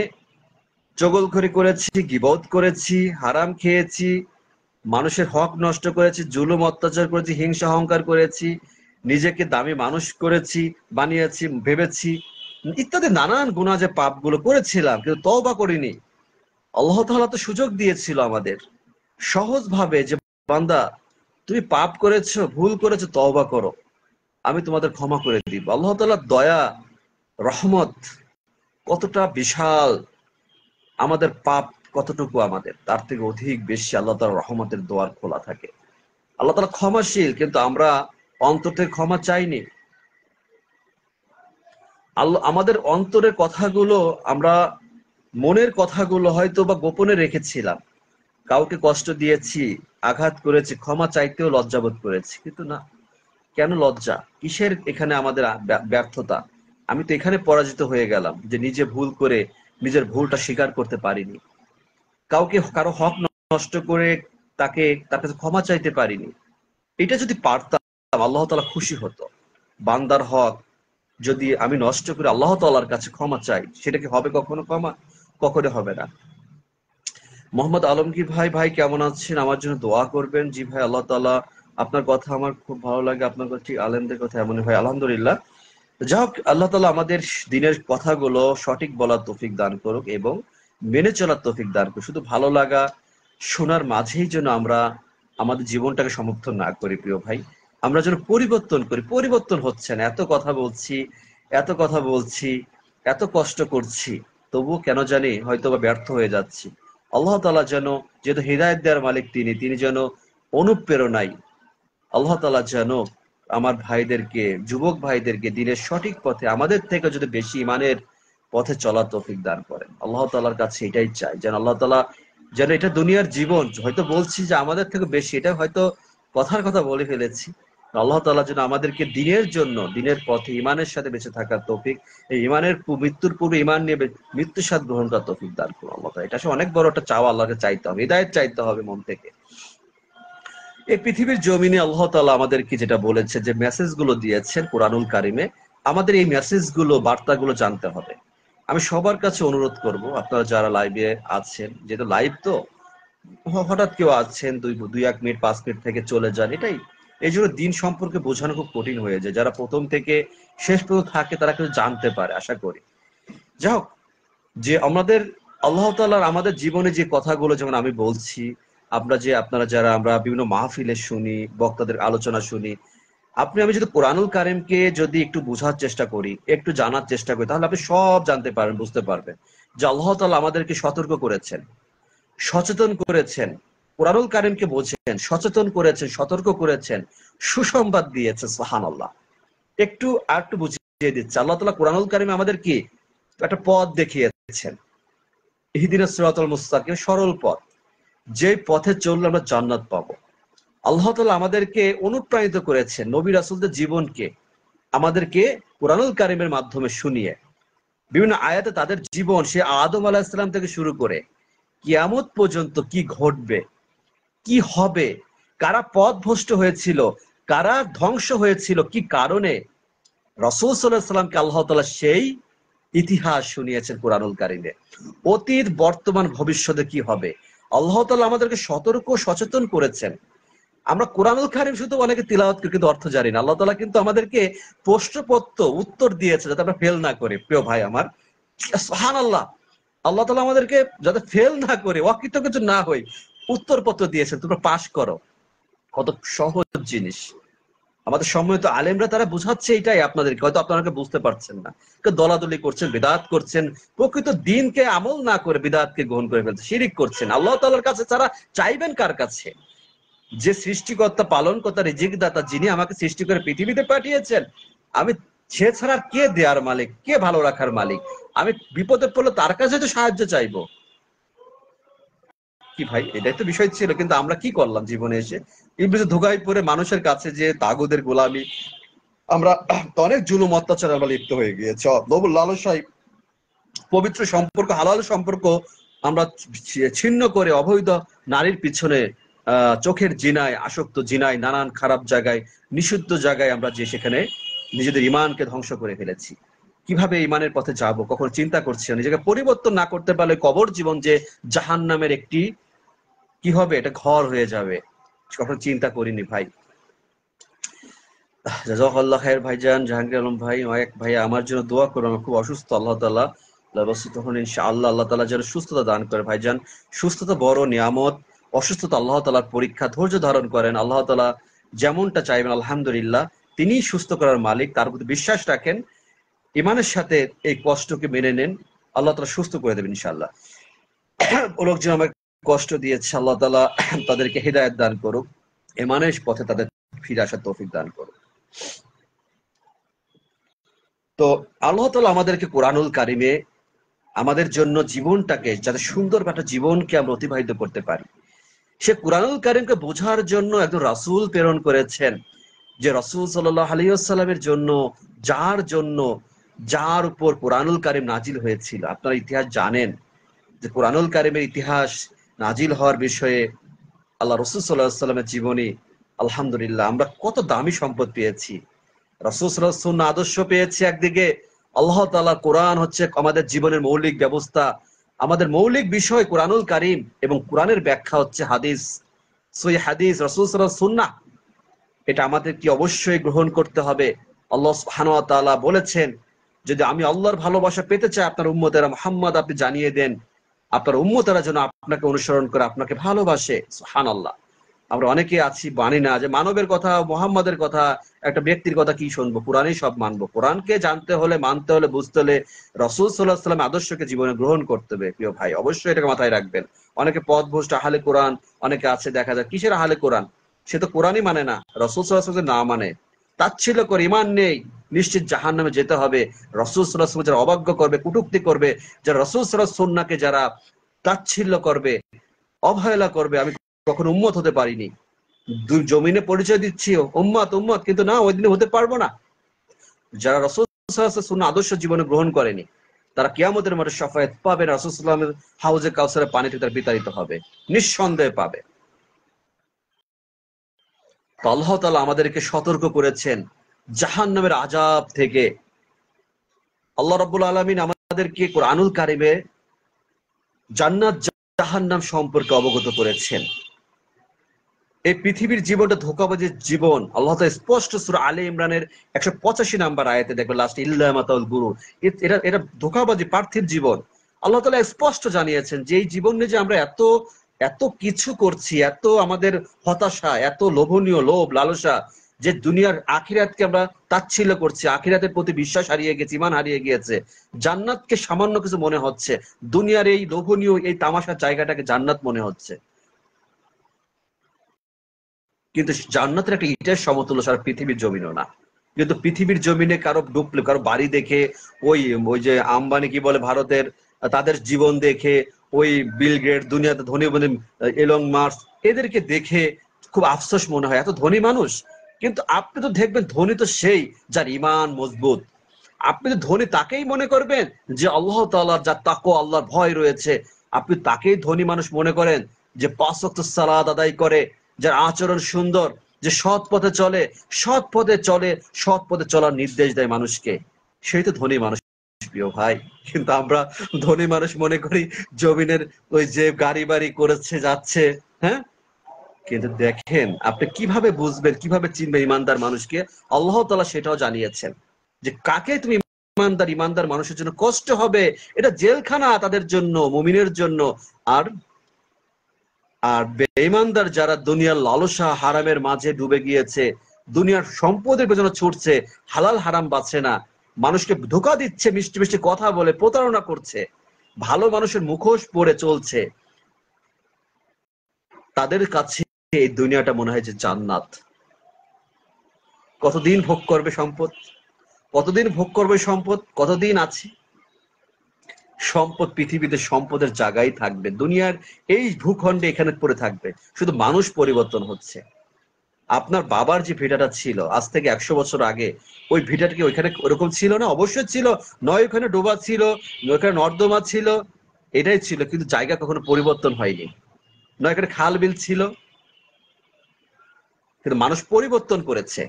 চগলখড়ি করেছি, গীবত করেছি, হারাম খেয়েছি, মানুষের হক নষ্ট করেছি, জুলুম অত্যাচার করেছি, হিংসা অহংকার করেছি, নিজেকে দামি মানুষ করেছি, বানিয়েছি, ভেবেছি, ইত্যাদি নানান গুনাহ যে পাপগুলো করেছিলাম, কিন্তু তওবা করিনি। আল্লাহ তাআলা তো সুযোগ দিয়েছিল আমাদের সহজ ভাবে যে, বান্দা তুমি পাপ করেছো, ভুল করেছো, তওবা করো, আমি তোমাদের ক্ষমা করে দিব। আল্লাহ তাআলার দয়া, রহমত কতটা বিশাল, আমাদের পাপ কতটুকু, আমাদের তার থেকে অধিক বেশি আল্লাহ তাআলার রহমতের দোয়ার খোলা থাকে। আল্লাহ তাআলা ক্ষমাশীল, কিন্তু আমরা অন্তর থেকে ক্ষমা চাইনি। আল্লাহ আমাদের অন্তরের কথাগুলো, আমরা মনের কথাগুলো হয়তো বা গোপনে রেখেছিলাম, কাউকে কষ্ট দিয়েছি, আঘাত করেছি, ক্ষমা চাইতেও লজ্জাবোধ করেছি। কিন্তু না, কেন লজ্জা, কিসের এখানে আমাদের ব্যর্থতা? আমি তো এখানে পরাজিত হয়ে গেলাম যে নিজে ভুল করে নিজের ভুলটা স্বীকার করতে পারিনি, কাউকে কারো হক নষ্ট করে তার কাছে ক্ষমা চাইতে পারিনি। এটা যদি পারতাম, আল্লাহ তাআলা খুশি হতো। বান্দার হক যদি আমি নষ্ট করে আল্লাহ তাআলার কাছে ক্ষমা চাই, সেটা কি হবে কখনো ক্ষমা? কখনো হবে না। মোহাম্মদ আলমগীর ভাই, ভাই কেমন আছেন? আমার জন্য দোয়া করবেন। জি ভাই, আল্লাহ তাআলা, আপনার কথা আমার খুব ভালো লাগে, আপনার কথা ঠিক আলেমদের কথা এমনই ভাই, আলহামদুলিল্লাহ। যাই হোক, আল্লাহ তাআলা আমাদের দিনের কথাগুলো সঠিক বলার তৌফিক দান করুক এবং মেনে চলার তৌফিক দান করুক। শুধু ভালো লাগা শোনার মাঝেই যেন আমরা আমাদের জীবনটাকে সমর্থন না করি প্রিয় ভাই। আমরা যেন পরিবর্তন করি। পরিবর্তন হচ্ছে না, এত কথা বলছি, এত কথা বলছি, এত কষ্ট করছি, তবুও কেন জানি হয়তো বা ব্যর্থ হয়ে যাচ্ছি। আল্লাহ তাআলা যেন, যেহেতু হৃদায়ত দেওয়ার মালিক তিনি যেন অনুপ্রেরণায়, আল্লাহ তাআলা যেন আমার ভাইদেরকে, যুবক ভাইদেরকে দিনের সঠিক পথে আমাদের থেকে যদি বেশি ইমানের পথে চলার তৌফিক দান করেন। আল্লাহ তাআলার কাছে এটাই চাই, যেন আল্লাহ তাআলা, যেন এটা দুনিয়ার জীবন, হয়তো বলছি যে আমাদের থেকে বেশি, এটা হয়তো কথার কথা বলে ফেলেছি, আল্লাহ তাআলা যেন আমাদেরকে দিনের জন্য, দিনের পথে ইমানের সাথে বেঁচে থাকার তৌফিক, এই ইমানের মৃত্যুর পূর্বে ইমান নিয়ে মৃত্যুর স্বাদ গ্রহণ করার তৌফিক দান করুন আল্লাহ তাআলা। এটা আসলে অনেক বড় একটা চাওয়া, আল্লাহকে চাইতে হবে, হিদায়াত চাইতে হবে মন থেকে। এই পৃথিবীর জমিনে আল্লাহ তাআলা আমাদেরকে যেটা বলেছে, যে মেসেজ গুলো দিয়েছেন কোরআনুল কারিমে, আমাদের এই মেসেজ গুলো, বার্তাগুলো জানতে হবে। আমি সবার কাছে অনুরোধ করব, আপনারা যারা লাইভে আছেন, যেহেতু লাইভ তো, হঠাৎ কেউ আছেন, দুই এক মিনিট 5 মিনিট থেকে চলে যান, এটাই, এই জন্য দিন সম্পর্কে বোঝানো খুব কঠিন হয়ে যায়। যারা প্রথম থেকে শেষ পর্যন্ত থাকে তারা কিন্তু জানতে পারে, আশা করি। যাই হোক, যে আমাদের আল্লাহ তাআলার আমাদের জীবনে যে কথাগুলো, যেমন আমি বলছি, আপনারা যারা, আমরা বিভিন্ন মাহফিলে শুনি, বক্তাদের আলোচনা শুনি, আমি যদি কোরআনুল কারিমকে যদি একটু বোঝার চেষ্টা করি, একটু জানার চেষ্টা করি, তাহলে আপনি সব জানতে পারবেন, বুঝতে পারবেন। যে আল্লাহ তাআলা আমাদেরকে সতর্ক করেছেন, সচেতন করেছেন, কোরআনুল কারীমকে বোঝেন, সচেতন করেছেন, সতর্ক করেছেন, সুসংবাদ দিয়েছে। সুবহানাল্লাহ। একটু বুঝিয়ে দিচ্ছে আল্লাহ তাআলা কোরআনুল কারীমে আমাদের কি একটা পথ দেখিয়েছেন, ইহদিনাস সিরাতাল মুস্তাকিম, সরল পথ, যে পথে চললে আমরা জান্নাত পাবো। আল্লাহ তাআলা আমাদেরকে অনুপ্রাণিত করেছেন নবী রাসূলদের জীবনকে আমাদেরকে কোরআনুল কারীমের মাধ্যমে শুনিয়ে, বিভিন্ন আয়াতে তাদের জীবন, সে আদম আলাইহিস সালাম থেকে শুরু করে কিয়ামত পর্যন্ত কি ঘটবে, কি হবে, কারা পথভ্রষ্ট হয়েছিল, কারা ধ্বংস হয়েছিল, কি কারণে, রাসূল সাল্লাল্লাহু আলাইহি সাল্লামকে আল্লাহ তাআলা সেই ইতিহাস শুনিয়েছেন কোরআনুল কারীমে। অতীত, বর্তমান, ভবিষ্যতে কি হবে আল্লাহ তাআলা আমাদেরকে সতর্ক সচেতন করেছেন। আমরা কোরআনুল কারীম শুধু অনেকে তিলাওয়াত করি কিন্তু অর্থ জানি না। আল্লাহ তাআলা কিন্তু আমাদেরকে প্রশ্নপত্র উত্তর দিয়েছে যাতে আমরা ফেল না করি। প্রিয় ভাই আমার, সুবহানাল্লাহ, আল্লাহ তাআলা আমাদেরকে যাতে ফেল না করে, অকৃতকার্য না হই, উত্তরপত্র দিয়েছেন, তোমরা পাশ করো। কত সহজ জিনিস। আমাদের সম্মানিত আলেমরা তারা বুঝাচ্ছে এটাই আপনাদেরকে, হয়তো আপনারা বুঝতে পারছেন না। দলাদলি করছেন, বিদআত করছেন, প্রকৃত দ্বীনকে আমল না করে বিদআতকে গ্রহণ করে ফেলছেন, শিরিক করছেন। আল্লাহ তাআলার কাছে তারা চাইবেন কার কাছে? যে সৃষ্টিকর্তা, পালনকর্তা, রিজিক দাতা, যিনি আমাকে সৃষ্টি করে পৃথিবীতে পাঠিয়েছেন, আমি সে ছাড়া কে দেয়ার মালিক, কে ভালো রাখার মালিক? আমি বিপদে পড়লে তার কাছে তো সাহায্য চাইবো। কি ভাই, এটাই তো বিষয় ছিল। কিন্তু আমরা কি করলাম জীবনে এসে? ইবলিসের ধোঁকায় পড়ে মানুষের কাছে যে তাগুদের গোলামি, আমরা অনেক জুলুম অত্যাচার আমরা লিপ্ত হয়ে গিয়েছে, লোভ লালসায় পবিত্র সম্পর্ক, হালাল সম্পর্ক আমরা ছিন্ন করে অবৈধ নারীর পিছনে, চোখের জিনায় আসক্ত, জিনায়, নানান খারাপ জায়গায়, নিষিদ্ধ জায়গায় আমরা যে সেখানে নিজেদের ইমানকে ধ্বংস করে ফেলেছি। কিভাবে ইমানের পথে যাব কখন চিন্তা করছি। নিজেকে পরিবর্তন না করতে পারলে কবর জীবন যে জাহান্নামের একটি কি হবে, এটা ঘর হয়ে যাবে, কখনো চিন্তা করিনি ভাই। জাযাকাল্লাহ খায়ের ভাইজান, জাহাঙ্গীর আলম ভাই, এক ভাই আমার জন্য দোয়া করুন, আমি খুব অসুস্থ। আল্লাহ তাআলা অসুস্থ হন ইনশাআল্লাহ, আল্লাহ তাআলা যেন সুস্থতা দান করে। ভাইজান, সুস্থতা বড় নিয়ামত, অসুস্থতা আল্লাহ তাআলার পরীক্ষা। ধৈর্য ধারণ করেন, আল্লাহ তাআলা যেমনটা চাইবেন আলহামদুলিল্লাহ তিনিই সুস্থ করার মালিক, তার প্রতি বিশ্বাস রাখেন, ইমানের সাথে এই কষ্টকে মেনে নেন, আল্লাহ তাআলা সুস্থ করে দেবেন ইনশাআল্লাহ। লোকজন আমাকে কষ্ট দিয়েছে, আল্লাহ তাআলা তাদেরকে হিদায়াত দান করুক, ইমানের পথে তাদের ফিরে আসার তৌফিক দান করুক। তো আল্লাহ তাআলা আমাদেরকে কোরআনুল কারীমে আমাদের জন্য জীবনটাকে যাতে সুন্দর একটা জীবনকে আমরা অতিবাহিত করতে পারি, সে কোরআনুল কারীমকে বোঝার জন্য একজন রাসূল প্রেরণ করেছেন, যে রাসূল সাল্লাল্লাহু আলাইহি ওয়াসাল্লামের জন্য, যার উপর কোরআনুল কারীম নাজিল হয়েছিল। আপনারা ইতিহাস জানেন যে কোরআনুল কারীমের ইতিহাস নাজিল হওয়ার বিষয়ে আল্লাহ রাসূল সাল্লাল্লাহু আলাইহি ওয়াসাল্লামের জীবনী, আলহামদুলিল্লাহ আমরা কত দামি সম্পদ পেয়েছি। রাসূল সাল্লাল্লাহু আলাইহি ওয়াসাল্লাম সুন্নাহ আদর্শ পেয়েছি একদিকে, আল্লাহ তাআলা কোরআন হচ্ছে আমাদের জীবনের মৌলিক ব্যবস্থা, আমাদের মৌলিক বিষয় কোরআনুল কারীম, এবং কোরআনের ব্যাখ্যা হচ্ছে হাদিস, সহিহ হাদিস, রাসূল সাল্লাল্লাহু আলাইহি ওয়াসাল্লাম সুন্নাহ। এটা আমাদের কি অবশ্যই গ্রহণ করতে হবে। আল্লাহ সুবহানাহু ওয়া তাআলা বলেছেন, যদি আমি আল্লাহর ভালোবাসা পেতে চাই আপনার উম্মতেরা, মুহাম্মদ আপনি জানিয়ে দেন আপনার উম্মতেরা যেন আপনাকে অনুসরণ করে, আপনাকে ভালোবাসে। সুবহানাল্লাহ। আমরা অনেকে আছি মানি না, যে মানবের কথা, মুহাম্মাদের কথা, একটা ব্যক্তির কথা কি শুনবো, কোরআনই সব মানবো। কোরআনকে জানতে হলে, মানতে হলে, বুঝতে হলে রাসূল সাল্লাল্লাহু আলাইহি ওয়াসাল্লামের আদর্শকে জীবনে গ্রহণ করতে হবে। প্রিয় ভাই, অবশ্যই এটাকে মাথায় রাখবেন। অনেকে পথভ্রষ্ট আহলে কোরআন অনেকে আছে, দেখা যায় কিসের আহলে কোরআন, সে তো কোরআনই মানে না, রাসূল সাল্লাল্লাহু আলাইহি ওয়াসাল্লাম না মানে, তাচ্ছিল্য করে, ঈমান নেই, নিশ্চিত জাহান্নামে যেতে হবে। রাসূল সাল্লাল্লাহু আলাইহি ওয়াসাল্লাম যারা অবাধ্য করবে, কটূক্তি করবে, যারা রাসূল সাল্লাল্লাহু আলাইহি সুন্নাহকে যারা তাচ্ছিল্য করবে, অবহেলা করবে, আমি কখনো উম্মত হতে পারিনি। জমিনে পরিচয় দিচ্ছি উম্মত উম্মত, কিন্তু না, ওই দিনে হতে পারবো না। যারা রাসূল সাল্লাল্লাহু আলাইহি ওয়াসাল্লাম সুন্নাহ আদর্শ জীবনে গ্রহণ করেনি, তারা কিয়ামতের মাঠে শাফায়াত পাবে, রাসূল সাল্লাল্লাহু আলাইহি ওয়াসাল্লামের হাউজে কাউসারের পানিতে তারা বিতাড়িত হবে, নিঃসন্দেহে পাবে। তো আল্লাহ তাআলা আমাদেরকে সতর্ক করেছেন জাহান্নামের আযাব থেকে। আল্লাহ রাব্বুল আলামিন আমাদেরকে কোরআনুল কারীমে জান্নাত জাহান্নাম সম্পর্কে অবগত করেছেন। এই পৃথিবীর জীবনটা ধোঁকাবাজির জীবন। আল্লাহ তাআলা স্পষ্ট সূরা আলে ইমরানের 185 নাম্বার আয়াতে দেখবেন লাস্ট, ইল্লা মাতাউল গুরুর, এটা ধোঁকাবাজি, পার্থিব জীবন। আল্লাহ তাআলা স্পষ্ট জানিয়েছেন যে এই জীবন নিয়ে যে আমরা এত এত কিছু করছি, এত আমাদের হতাশা, এত লোভনীয় লোভ লালসা, যে দুনিয়ার আখিরাতকে আমরা তাচ্ছিল্য করছি, আখিরাতের প্রতি বিশ্বাস হারিয়ে গেছে, ঈমান হারিয়ে গিয়েছে, জান্নাতকে সামান্য কিছু মনে হচ্ছে, দুনিয়ার এই লোভনীয় এই তামাশার জায়গাটাকে জান্নাত মনে হচ্ছে। কিন্তু জান্নাতের একটা ইটের সমতুল্য সারা পৃথিবীর জমিনও না। কিন্তু পৃথিবীর জমিনে কারো ডুবলে, কারো বাড়ি দেখে, ওই ওই যে আম্বানি কি বলে ভারতের, তাদের জীবন দেখে, ওই বিল গেট, দুনিয়াতে ধনী ধনী এলন মার্কস, এদেরকে দেখে খুব আফসোস মনে হয়, এত ধনী মানুষ। কিন্তু আপনি তো দেখবেন ধনী তো সেই যার ঈমান মজবুত। আপনি তো ধনী তাকেই মনে করবেন যে আল্লাহ তাআলার যার তাকওয়া, আল্লাহর ভয় রয়েছে। আপনি তাকেই ধনী মানুষ মনে করেন যে ৫ ওয়াক্ত সালাত আদায় করে, যার আচরণ সুন্দর, যে সৎ পথে চলে, সৎ পথে চলে, সৎ পথে চলার নির্দেশ দেয় মানুষকে, সেই তো ধনী মানুষ প্রিয় ভাই। কিন্তু আমরা ধনী মানুষ মনে করি জমিনের ওই যে গাড়ি বাড়ি করেছে যাচ্ছে, হ্যাঁ। কিন্তু দেখেন আপনি কিভাবে বুঝবেন, কিভাবে চিনবেন ইমানদার মানুষকে? আল্লাহ তাআলা সেটাও জানিয়েছেন যে কাকে তুমি ইমানদার, ইমানদার মানুষের জন্য কষ্ট হবে, এটা জেলখানা তাদের জন্য, মুমিনের জন্য। আর আর বেঈমানদার যারা দুনিয়ার লালসা হারামের মাঝে ডুবে গিয়েছে, দুনিয়ার সম্পদের পেছনে ছুটছে, হালাল হারাম বাঁচছে না, মানুষকে ধোঁকা দিচ্ছে, মিষ্টি মিষ্টি কথা বলে প্রতারণা করছে, ভালো মানুষের মুখোশ পরে চলছে, তাদের কাছে এই দুনিয়াটা মনে হয় যে জান্নাত। কতদিন ভোগ করবে সম্পদ, কতদিন ভোগ করবে সম্পদ, কতদিন আছে সম্পদ? পৃথিবীতে সম্পদের জায়গায় থাকবে, দুনিয়ার এই ভূখণ্ডে এখানে পড়ে থাকবে, শুধু মানুষ পরিবর্তন হচ্ছে। আপনার বাবার যে ভিটাটা ছিল আজ থেকে ১০০ বছর আগে, ওই ভিটাটা কি ওইখানে ওরকম ছিল না? অবশ্যই ছিল। নয় ওখানে ডোবা ছিল, নয় ওখানে নর্দমা ছিল, এটাই ছিল, কিন্তু জায়গা কখনো পরিবর্তন হয়নি। নয় এখানে খাল বিল ছিল, কিন্তু মানুষ পরিবর্তন করেছে,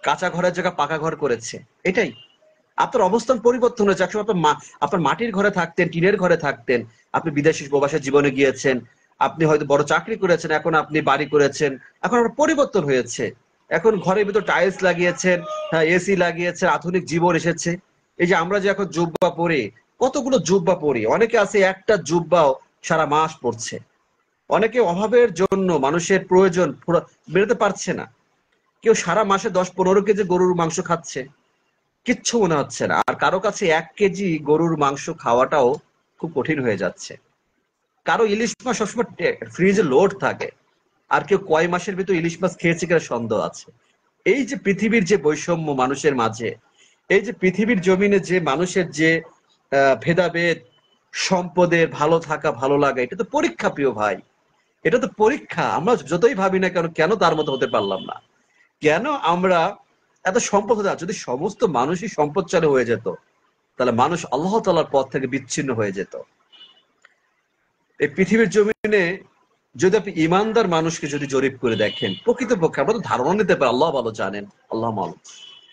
কাঁচা ঘরের জায়গা পাকা ঘর করেছে, এটাই। আপনার অবস্থান পরিবর্তন হয়েছে। একসময় আপনার মাটির ঘরে থাকতেন, টিনের ঘরে থাকতেন, আপনি বিদেশি প্রবাসের জীবনে গিয়েছেন, আপনি হয়তো বড় চাকরি করেছেন, এখন আপনি বাড়ি করেছেন, এখন আপনার পরিবর্তন হয়েছে, এখন ঘরের ভিতর টাইলস লাগিয়েছেন, হ্যাঁ, এসি লাগিয়েছেন, আধুনিক জীবন এসেছে। এই যে আমরা যে এখন জুব্বা পরি, কতগুলো জুব্বা পরি, অনেকে আছে একটা জুব্বাও সারা মাস পড়ছে, অনেকে অভাবের জন্য মানুষের প্রয়োজন বেরোতে পারছে না, কেউ সারা মাসে ১০-১৫ কেজি গরুর মাংস খাচ্ছে, কিচ্ছু মনে হচ্ছে না। আর কারো কাছে ১ কেজি গরুর মাংস খাওয়াটাও খুব কঠিন হয়ে যাচ্ছে। কারো ইলিশ মাছ সবসময় ফ্রিজে লোড থাকে, আর কেউ কয় মাসের ভিতর ইলিশ মাছ খেয়েছে কিনা সন্দেহ আছে। এই যে পৃথিবীর যে বৈষম্য মানুষের মাঝে, এই যে পৃথিবীর জমিনে যে মানুষের যে ভেদাভেদ, সম্পদের ভালো থাকা ভালো লাগা, এটা তো পরীক্ষা প্রিয় ভাই, এটা তো পরীক্ষা। আমরা যতই ভাবি না কেন, কেন তার মতো হতে পারলাম না, কেন আমরা এত সম্পদ হতে? যদি সমস্ত মানুষই সম্পদশালী হয়ে যেত, তাহলে মানুষ আল্লাহ তাআলার পথ থেকে বিচ্ছিন্ন হয়ে যেত। এই পৃথিবীর জমিনে যদি আপনি ইমানদার মানুষকে যদি জরিপ করে দেখেন, প্রকৃতপক্ষে আমরা তো ধারণা নিতে পারি, আল্লাহ ভালো জানেন, আল্লাহ মালুম,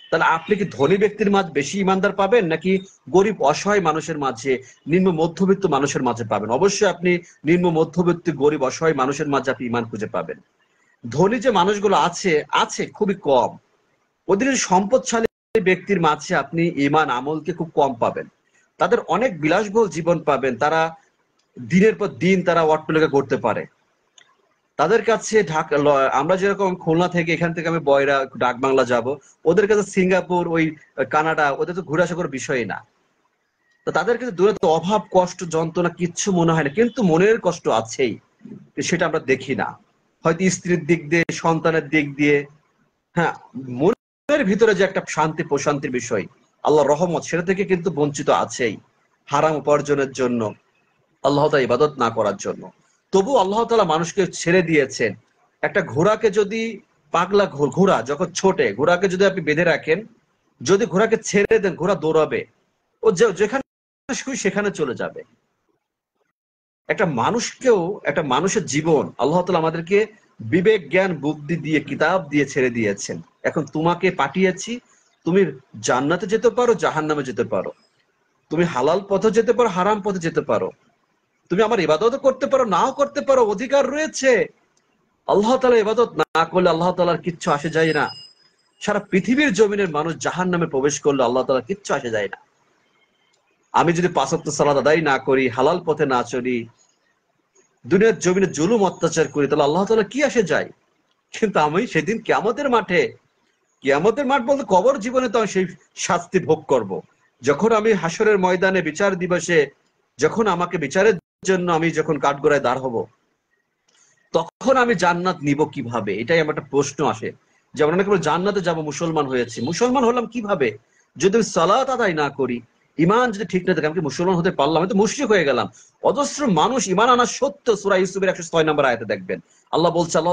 তাহলে আপনি কি ধনী ব্যক্তির মাঝে বেশি ইমানদার পাবেন, নাকি গরিব অসহায় মানুষের মাঝে, নিম্ন মধ্যবিত্ত মানুষের মাঝে পাবেন? অবশ্যই আপনি নিম্ন মধ্যবিত্ত গরিব অসহায় মানুষের মাঝে আপনি ইমান খুঁজে পাবেন। ধনী যে মানুষগুলো আছে, আছে খুবই কম। ওদের সম্পদশালী ব্যক্তির মাঝে আপনি ইমান আমলকে খুব কম পাবেন। তাদের অনেক বিলাসবহুল জীবন পাবেন, তারা দিনের পর দিন তারা অট্টালিকা করতে পারে। তাদের কাছে ঢাকা, আমরা যেরকম খুলনা থেকে, এখান থেকে আমি বয়রা ডাকবাংলা যাব, ওদের কাছে সিঙ্গাপুর, ওই কানাডা, ওদের তো ঘুরে আসা করার বিষয়ই না। তো তাদের কাছে দূরে তো অভাব কষ্ট যন্ত্রণা কিচ্ছু মনে হয় না, কিন্তু মনের কষ্ট আছেই, সেটা আমরা দেখি না। হয়তো স্ত্রীর দিক দিয়ে, সন্তানের দিক দিয়ে, হ্যাঁ, মনের ভিতরে যে একটা শান্তি প্রশান্তির বিষয়, আল্লাহর রহমত, সেটা থেকে কিন্তু বঞ্চিত আছেই, হারাম উপার্জনের জন্য, আল্লাহ তাআলা ইবাদত না করার জন্য। তবু আল্লাহ তাআলা মানুষকে ছেড়ে দিয়েছেন। একটা ঘোড়াকে যদি, পাগলা ঘোড়া যখন ছোটে, ঘোড়াকে যদি আপনি বেঁধে রাখেন, যদি ঘোড়াকে ছেড়ে দেন, ঘোড়া দৌড়াবে, ও যেখানে খুশি সেখানে চলে যাবে। একটা মানুষকেও, একটা মানুষের জীবন আল্লাহ তাআলা আমাদেরকে বিবেক জ্ঞান বুদ্ধি দিয়ে, কিতাব দিয়ে ছেড়ে দিয়েছেন। এখন তোমাকে পাঠিয়েছি, তুমি জান্নাতে যেতে পারো, জাহান্নামে যেতে পারো, তুমি হালাল পথে যেতে পারো, হারাম পথে যেতে পারো, তুমি আমার ইবাদত করতে পারো, নাও করতে পারো, অধিকার রয়েছে। আল্লাহ তাআলা ইবাদত না করলে আল্লাহ তাআলার কিচ্ছু আসে যায় না। সারা পৃথিবীর জমিনের মানুষ জাহান্নামে প্রবেশ করলে আল্লাহ তাআলার কিচ্ছু আসে যায় না। আমি যদি ৫ ওয়াক্ত সালাত আদায় না করি, হালাল পথে না চলি, দুনিয়ার জমিনে জুলুম অত্যাচার করি, তাহলে আল্লাহ তাআলা কি আসে যায়? কিন্তু আমি সেদিন কিয়ামতের মাঠ বলতে কবর জীবনে তো আমি সেই শাস্তি ভোগ করব। যখন আমি হাসরের ময়দানে বিচার দিবসে যখন আমাকে বিচারের জন্য আমি যখন কাঠগড়ায় দাঁড় হব, তখন আমি জান্নাত নিব কিভাবে? এটাই আমার একটা প্রশ্ন আসে। যেমন অনেকে বলে জান্নাতে যাব, মুসলমান হয়েছি। মুসলমান হলাম কিভাবে? যদি আমি সালাত আদায় না করি, ইমান যদি ঠিক না থাকে, আমি কি মুসলমান হতে পারলাম? আমি তো মুশরিক হয়ে গেলাম। অজস্র মানুষ ইমান আনা সত্য সূরা ইউসুফের 106 নম্বর আয়াতে দেখবেন আল্লাহ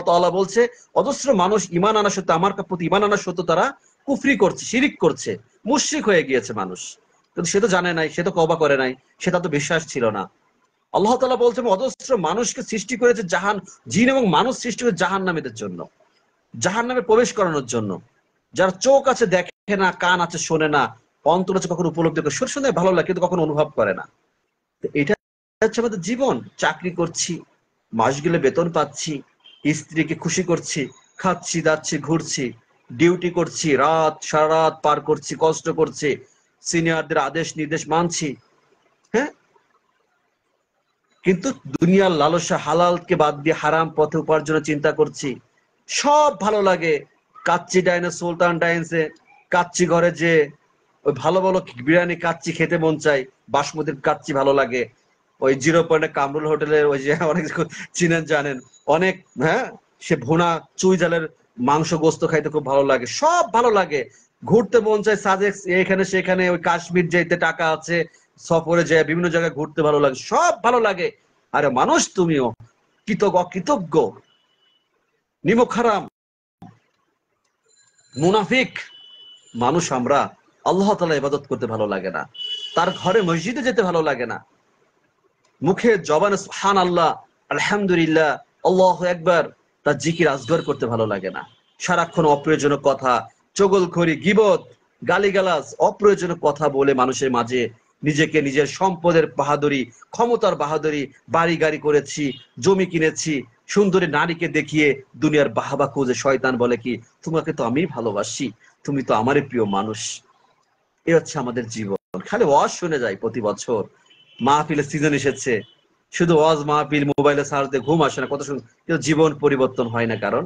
তাআলা বলছে, অজস্র মানুষ ইমান আনা সত্য, আমার প্রতি ইমান আনা সত্য, তারা কুফরি করছে, শিরিক করছে, মুশরিক হয়ে গিয়েছে মানুষ। কিন্তু সে তো জানে নাই, সে তো তওবা করে নাই, সেটা তো বিশ্বাস ছিল না। আল্লাহ তাআলা বলছেন অজস্র মানুষকে সৃষ্টি করেছে জিন এবং মানুষ সৃষ্টি করেছে জাহান্নামীদের জন্য, জাহান্নামে প্রবেশ করানোর জন্য। যার চোখ আছে দেখে না, কান আছে শোনে না, অন্তর আছে কখনো উপলব্ধি করে, শুনে ভালো লাগে কিন্তু কখনো অনুভব করে না। তো এটা হচ্ছে আমাদের জীবন। চাকরি করছি, মাস গেলে বেতন পাচ্ছি, স্ত্রীকে খুশি করছি, খাচ্ছি দাচ্ছি ঘুরছি, ডিউটি করছি, সারা রাত পার করছি, কষ্ট করছি, সিনিয়রদের আদেশ নির্দেশ মানছি। হ্যাঁ, কিন্তু দুনিয়ার লালসা, হালালকে বাদ দিয়ে হারাম পথে উপার্জনের চিন্তা করছি। সব ভালো লাগে। কাচ্চি ডাইনে, সুলতান ডাইন্সে কাচ্চি ঘরে যে ওই ভালো ভালো বিরিয়ানি কাচ্চি খেতে মন চাই, বাসমতির কাচ্চি ভালো লাগে। ওই 0 পয়েন্টে কামরুল হোটেলের ওই যে অনেক চিনেন জানেন, অনেক, হ্যাঁ, সে ভুনা চুই জালের মাংস গোস্ত খাইতে খুব ভালো লাগে, সব ভালো লাগে। ঘুরতে মন চায় সাজেক, এখানে সেখানে, ওই কাশ্মীর যেতে টাকা আছে, সফরে যায় বিভিন্ন জায়গায় ঘুরতে ভালো লাগে, সব ভালো লাগে। আরে মানুষ তুমিও অকৃতজ্ঞ, নিমক হারাম, মুনাফিক মানুষ আমরা। আল্লাহ তাআলা ইবাদত করতে ভালো লাগে না, তার ঘরে মসজিদে যেতে ভালো লাগে না, মুখে জবানে সুবহানাল্লাহ, আলহামদুলিল্লাহ, আল্লাহু আকবার, তার জিকির আজগর করতে ভালো লাগে না। সারাক্ষণ অপ্রয়োজনীয় কথা, চগলখড়ি, গীবত, গালিগালাজ, অপ্রয়োজনীয় কথা বলে মানুষের মাঝে নিজেকে নিজের সম্পদের বাহাদুরি, ক্ষমতার বাহাদুরি, বাড়ি গাড়ি করেছি, জমি কিনেছি, সুন্দরী নারীকে দেখিয়ে দুনিয়ার বাহাবা খুঁজে শয়তান বলে কি, তোমাকে তো আমি ভালোবাসি, তুমি তো আমারই প্রিয় মানুষ। এ হচ্ছে আমাদের জীবন। খালি ওয়াজ শুনে যাই প্রতি বছর, মাহফিলের সিজন এসেছে, শুধু ওয়াজ মাহফিল, মোবাইলে সার্চ দিয়ে ঘুম আসে না, কত শুন, কিন্তু জীবন পরিবর্তন হয় না। কারণ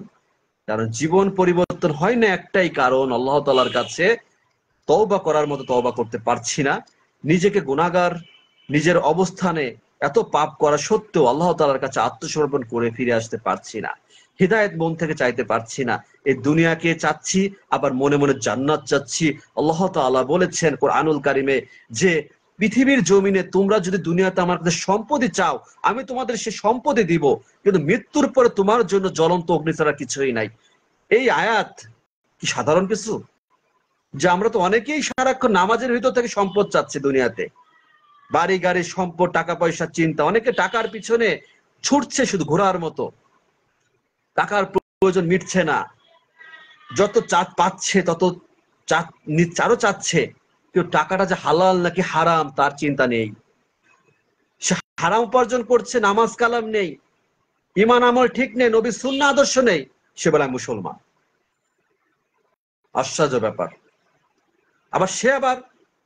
কারণ জীবন পরিবর্তন হয় না একটাই কারণ, আল্লাহ তাআলার কাছে তওবা করার মতো তওবা করতে পারছি না। নিজেকে গুনাহগার, নিজের অবস্থানে এত পাপ করা সত্ত্বেও আল্লাহ তাআলার কাছে আত্মসমর্পণ করে ফিরে আসতে পারছি না। হিদায়াত মন থেকে চাইতে পারছি না। এই দুনিয়াকে চাচ্ছি, আবার মনে মনে জান্নাত চাচ্ছি। আল্লাহ তাআলা বলেছেন কোরআনুল কারিমে যে পৃথিবীর জমিনে তোমরা যদি দুনিয়াতে আমার কাছে সম্পত্তি চাও, আমি তোমাদের সে সম্পত্তি দিব, কিন্তু মৃত্যুর পরে তোমার জন্য জ্বলন্ত অগ্নি ছাড়া কিছুই নাই। এই আয়াত কি সাধারণ কিছু? যে আমরা তো অনেকেই সারাক্ষণ নামাজের ভিতর থেকে সম্পদ চাচ্ছি দুনিয়াতে, বাড়ি গাড়ি, সম্পদ, টাকা পয়সার চিন্তা, অনেকে টাকার পিছনে ছুটছে শুধু ঘোড়ার মতো, টাকার প্রয়োজন মিটছে না, যত পাচ্ছে তত আরো চাচ্ছে। কেউ টাকাটা যে হালাল নাকি হারাম তার চিন্তা নেই, সে হারাম উপার্জন করছে, নামাজ কালাম নেই, ইমান আমল ঠিক নেই, নবী সুন্নাহ আদর্শ নেই, সে বলে মুসলমান। আশ্চর্য ব্যাপার। আবার সে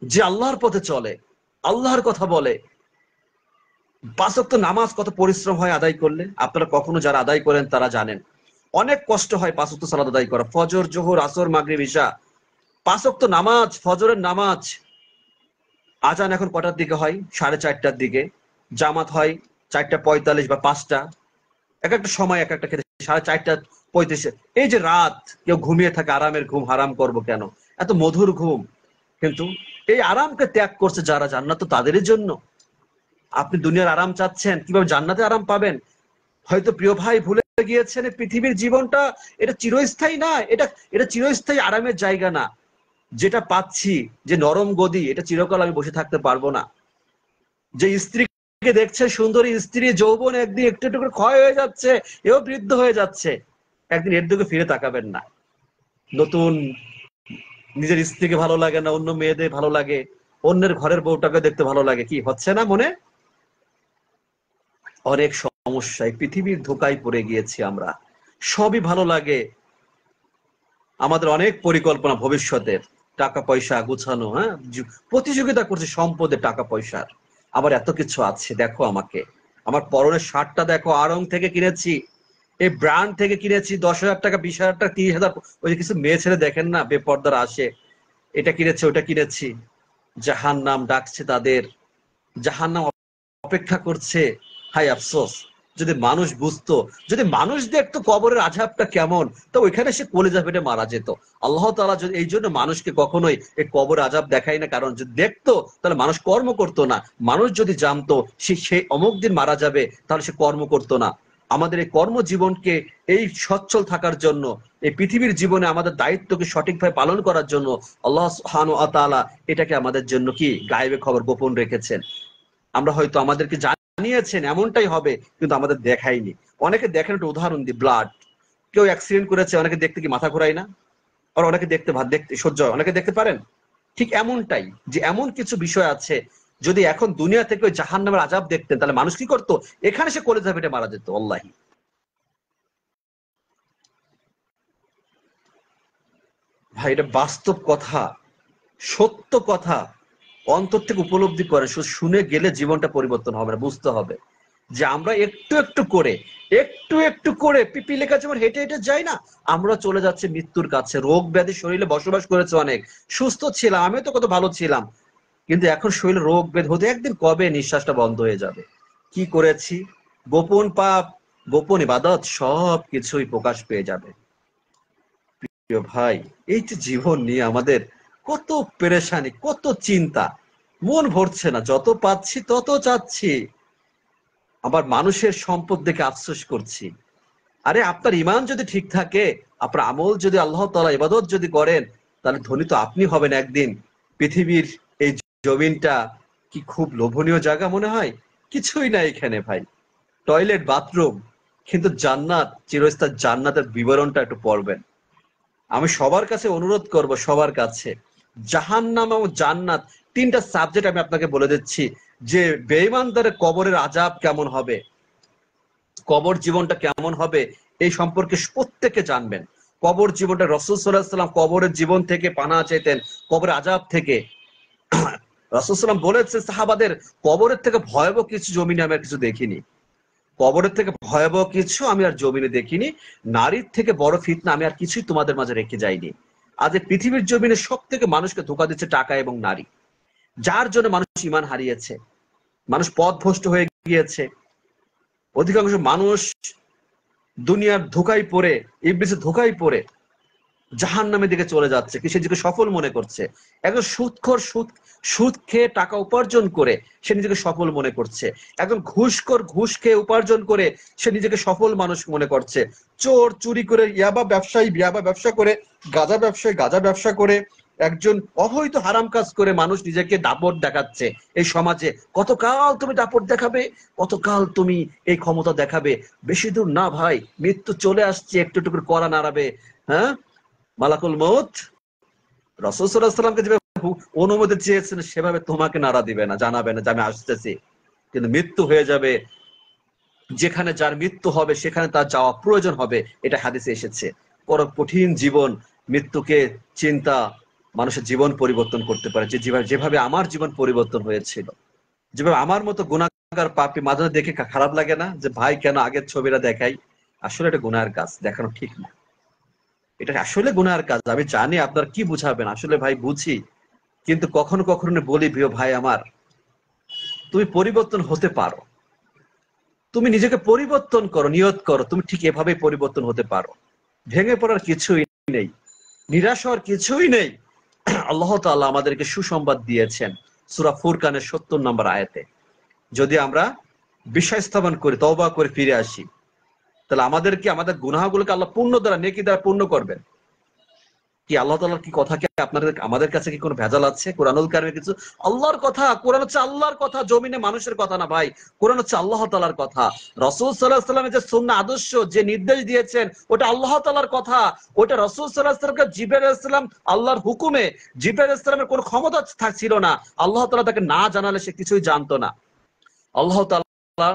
যে আল্লাহর পথে চলে, আল্লাহর কথা বলে, 5 ওয়াক্ত নামাজ কত পরিশ্রম হয় আদায় করলে, আপনারা কখনো যারা আদায় করেন তারা জানেন অনেক কষ্ট হয় 5 ওয়াক্ত সালাত আদায় করা, ফজর, জোহর, আসর, মাগরিব, ইশা, 5 ওয়াক্ত নামাজ, ফজরের নামাজ। আজান এখন কটার দিকে হয়? 4:30টার দিকে। জামাত হয় 4:45 বা 5টা, এক একটা সময় এক একটা ক্ষেত্রে 4:30-35। এই যে রাত, কেউ ঘুমিয়ে থাকে, আরামের ঘুম হারাম করব কেন? এত মধুর ঘুম। কিন্তু এই আরামকে ত্যাগ করছে যারা, জান্নাত তো তাদেরই জন্য। আপনি দুনিয়ার আরাম চাচ্ছেন, কিভাবে জান্নাতে আরাম পাবেন? হয়তো প্রিয় ভাই ভুলে গিয়েছেন, পৃথিবীর জীবনটা এটা চিরস্থায়ী না, এটা এটা চিরস্থায়ী আরামের জায়গা না। যেটা পাচ্ছি, যে নরম গদি, এটা চিরকাল আমি বসে থাকতে পারবো না। যে স্ত্রীকে দেখছে, সুন্দরী স্ত্রী, যৌবন একদিন একটু একটু করে ক্ষয় হয়ে যাচ্ছে, এও বৃদ্ধ হয়ে যাচ্ছে, একদিন এর দিকে ফিরে তাকাবেন না। নতুন নিজের স্ত্রীকে ভালো লাগে না, অন্য মেয়েদের ভালো লাগে, অন্যের ঘরের বউটাকে দেখতে ভালো লাগে, কি হচ্ছে না মনে? অনেক সমস্যায় পৃথিবীর ধোকায় পড়ে গিয়েছি আমরা। সবই ভালো লাগে, আমাদের অনেক পরিকল্পনা ভবিষ্যতের, টাকা পয়সা গুছানো, হ্যাঁ, প্রতিযোগিতা করছে সম্পদে, টাকা পয়সার। আবার এত কিছু আছে, দেখো আমাকে, আমার পরনের শার্টটা দেখো, আড়ং থেকে কিনেছি, এই ব্র্যান্ড থেকে কিনেছি 10,000 টাকা, 20,000 টাকা, 30,000। ওই যে কিছু মেয়ে ছেলে দেখেন না বেপর্দার আসে, এটা কিনেছে ওটা কিনেছি, জাহান্নাম ডাকছে তাদের, জাহান্নাম অপেক্ষা করছে। হাই আফসোস, যদি মানুষ বুঝতো, যদি মানুষ দেখতো কবরের আযাবটা কেমন, তো ওইখানে সে কলিজা ফেটে মারা যেত। আল্লাহ তাআলা যদি এই জন্য মানুষকে কখনোই এই কবর আযাব দেখায় না, কারণ যদি দেখতো তাহলে মানুষ কর্ম করতো না। মানুষ যদি জানতো সেই অমুক দিন মারা যাবে, তাহলে সে কর্ম করতো না। আমাদের এই কর্মজীবনকে এই সচ্ছল থাকার জন্য, এই পৃথিবীর জীবনে আমাদের দায়িত্বকে সঠিকভাবে পালন করার জন্য আল্লাহ সুবহানাহু ওয়া তাআলা এটাকে আমাদের জন্য কি গায়েবে খবর গোপন রেখেছেন। আমরা হয়তো আমাদেরকে জানিয়েছেন এমনটাই হবে, কিন্তু আমাদের দেখায়নি। অনেকে দেখেন, একটা উদাহরণ দিই, ব্লাড, কেউ অ্যাক্সিডেন্ট করেছে, অনেকে দেখতে কি মাথা ঘোরায় না? আর অনেকে দেখতে সহ্য হয়, অনেকে দেখতে পারেন। ঠিক এমনটাই, যে এমন কিছু বিষয় আছে, যদি এখন দুনিয়া থেকে ওই জাহান্নামের আযাব দেখতেন, তাহলে মানুষ কি করতো? এখানে সে কলিজা ফেটে মারা যেত। আল্লাহি ভাই, এটা বাস্তব কথা, সত্য কথা। অন্তর থেকে উপলব্ধি করে, শুনে গেলে জীবনটা পরিবর্তন হবে না, বুঝতে হবে যে আমরা একটু একটু করে, একটু একটু করে পিপিলিকা যেমন হেঁটে হেঁটে যাই না, আমরা চলে যাচ্ছে মৃত্যুর কাছে। রোগ ব্যাধি শরীরে বসবাস করেছে অনেক, সুস্থ ছিলাম, আমিও তো কত ভালো ছিলাম, কিন্তু এখন শরীরে রোগ ব্যাধি হতে একদিন কবে নিঃশ্বাসটা বন্ধ হয়ে যাবে। কি করেছি, গোপন পাপ, গোপন ইবাদত সব কিছুই প্রকাশ পেয়ে যাবে। প্রিয় ভাই, এই যে জীবন নিয়ে আমাদের কত পেরেশানি, কত চিন্তা, মন ভরছে না, যত পাচ্ছি তত চাচ্ছি, আবার মানুষের সম্পদ দেখে আফসোস করছি। আরে আপনার ঈমান যদি ঠিক থাকে, আপনার আমল যদি আল্লাহ তাআলা ইবাদত যদি করেন, তাহলে ধনী তো আপনি হবেন একদিন। পৃথিবীর এই জমিনটা কি খুব লোভনীয় জায়গা মনে হয়? কিছুই না এখানে ভাই, টয়লেট, বাথরুম। কিন্তু জান্নাত, চিরস্থায়ী জান্নাতের বিবরণটা একটু পড়বেন। আমি সবার কাছে অনুরোধ করব, সবার কাছে, জাহান্নাম এবং জান্নাত, তিনটা সাবজেক্ট আমি আপনাকে বলে দিচ্ছি, যে বেঈমানদের কবরের আযাব কেমন হবে, কবর জীবনটা কেমন হবে, এই সম্পর্কে প্রত্যেকে জানবেন। কবর জীবনটা, রাসূল সাল্লাল্লাহু আলাইহি ওয়াসাল্লাম কবরের জীবন থেকে পানাহ চাইতেন, কবরের আযাব থেকে। রাসূল সাল্লাল্লাহু আলাইহি ওয়াসাল্লাম বলেছেন সাহাবাদের, কবরের থেকে ভয়াবহ কিছু জমিনে আমি আর কিছু দেখিনি, কবরের থেকে ভয়াবহ কিছু আমি আর জমিনে দেখিনি, নারীর থেকে বড় ফিতনা আমি আর কিছুই তোমাদের মাঝে রেখে যাইনি। আজ এই পৃথিবীর জমিনে সব থেকে মানুষকে ধোঁকা দিচ্ছে টাকা এবং নারী, যার জন্য মানুষ ঈমান হারিয়েছে, মানুষ পথভ্রষ্ট হয়ে গিয়েছে। অধিকাংশ মানুষ দুনিয়ার ধোঁকায় পড়ে, ইবলিসের ধোঁকায় পড়ে জাহান্নামের দিকে চলে যাচ্ছে, কি সে নিজেকে সফল মনে করছে। একজন সুদখোর, সুদ খেয়ে টাকা উপার্জন করে সে নিজেকে সফল মনে করছে। একজন ঘুষখোর, ঘুষ খেয়ে উপার্জন করে সে নিজেকে সফল মানুষ মনে করছে। চোর চুরি করে, ইয়াবা ব্যবসায়ী ইয়াবা ব্যবসা করে, গাঁজা ব্যবসায়ী গাঁজা ব্যবসা করে, একজন অবৈধ হারাম কাজ করে মানুষ নিজেকে দাপট দেখাচ্ছে এই সমাজে। কতকাল তুমি দাপট দেখাবে, কতকাল তুমি এই ক্ষমতা দেখাবে? বেশি দূর না ভাই, মৃত্যু চলে আসছে, একটু একটু করে করা নাড়াবে। হ্যাঁ, মালাকুল মউত রাসূল সাল্লাল্লাহু আলাইহি ওয়াসাল্লামকে যেভাবে অনুমতি চেয়েছেন, সেভাবে তোমাকে নাড়া দিবে না, জানাবে না যে আমি আসতেছি। কিন্তু মৃত্যু হয়ে যাবে, যেখানে যার মৃত্যু হবে সেখানে তার যাওয়া প্রয়োজন হবে, এটা হাদিসে এসেছে। বড় কঠিন জীবন, মৃত্যুকে চিন্তা মানুষের জীবন পরিবর্তন করতে পারে। যে যেভাবে আমার জীবন পরিবর্তন হয়েছিল, যেভাবে আমার মতো গুনাহগার পাপী মাঝে মাঝে দেখে খারাপ লাগে না, যে ভাই কেন আগের ছবিটা দেখাই? আসলে এটা গুনাহের কাজ, দেখানো ঠিক না, এটা আসলে গুনাহের কাজ। আমি জানি আপনার কি বুঝাবেন, আসলে ভাই বুঝি, কিন্তু কখনো কখনো বলি, প্রিয় ভাই আমার, তুমি পরিবর্তন হতে পারো, তুমি নিজেকে পরিবর্তন করো, নিয়ত করো, তুমি ঠিক এভাবেই পরিবর্তন হতে পারো। ভেঙে পড়ার কিছুই নেই, নিরাশ হওয়ার কিছুই নেই। আল্লাহ তাআলা আমাদেরকে সুসংবাদ দিয়েছেন সূরা ফুরকানের ৭০ নম্বর আয়াতে। যদি আমরা বিশ্বাস স্থাপন করি, তওবা করে ফিরে আসি, তাহলে আমাদেরকে, আমাদের গুনাহগুলোকে আল্লাহ পূর্ণ দ্বারা, নেকি দ্বারা পূর্ণ করবেন। কি আল্লাহ তাআলার কি কথা কি আপনাদের আমাদের কাছে কি কোনো ভেজাল আছে? কোরআনুল কারিমে কিছু, আল্লাহর কথা, কোরআন হচ্ছে আল্লাহর কথা, জমিনে মানুষের কথা না ভাই, কোরআন হচ্ছে আল্লাহ তাআলার কথা। রাসূল সাল্লাল্লাহু আলাইহি ওয়াসাল্লামের যে সুন্নাহ আদর্শ, যে নির্দেশ দিয়েছেন, ওটা আল্লাহ তাআলার কথা। ওটা রাসূল সাল্লাল্লাহু আলাইহি ওয়াসাল্লামকে জিবরাইল আলাইহিস সালাম, আল্লাহর হুকুমে, জিবরাইল আলাইহিস সালামের কোনো ক্ষমতা ছিল না, আল্লাহ তাআলা তাকে না জানালে সে কিছুই জানতো না। আল্লাহ তাআলা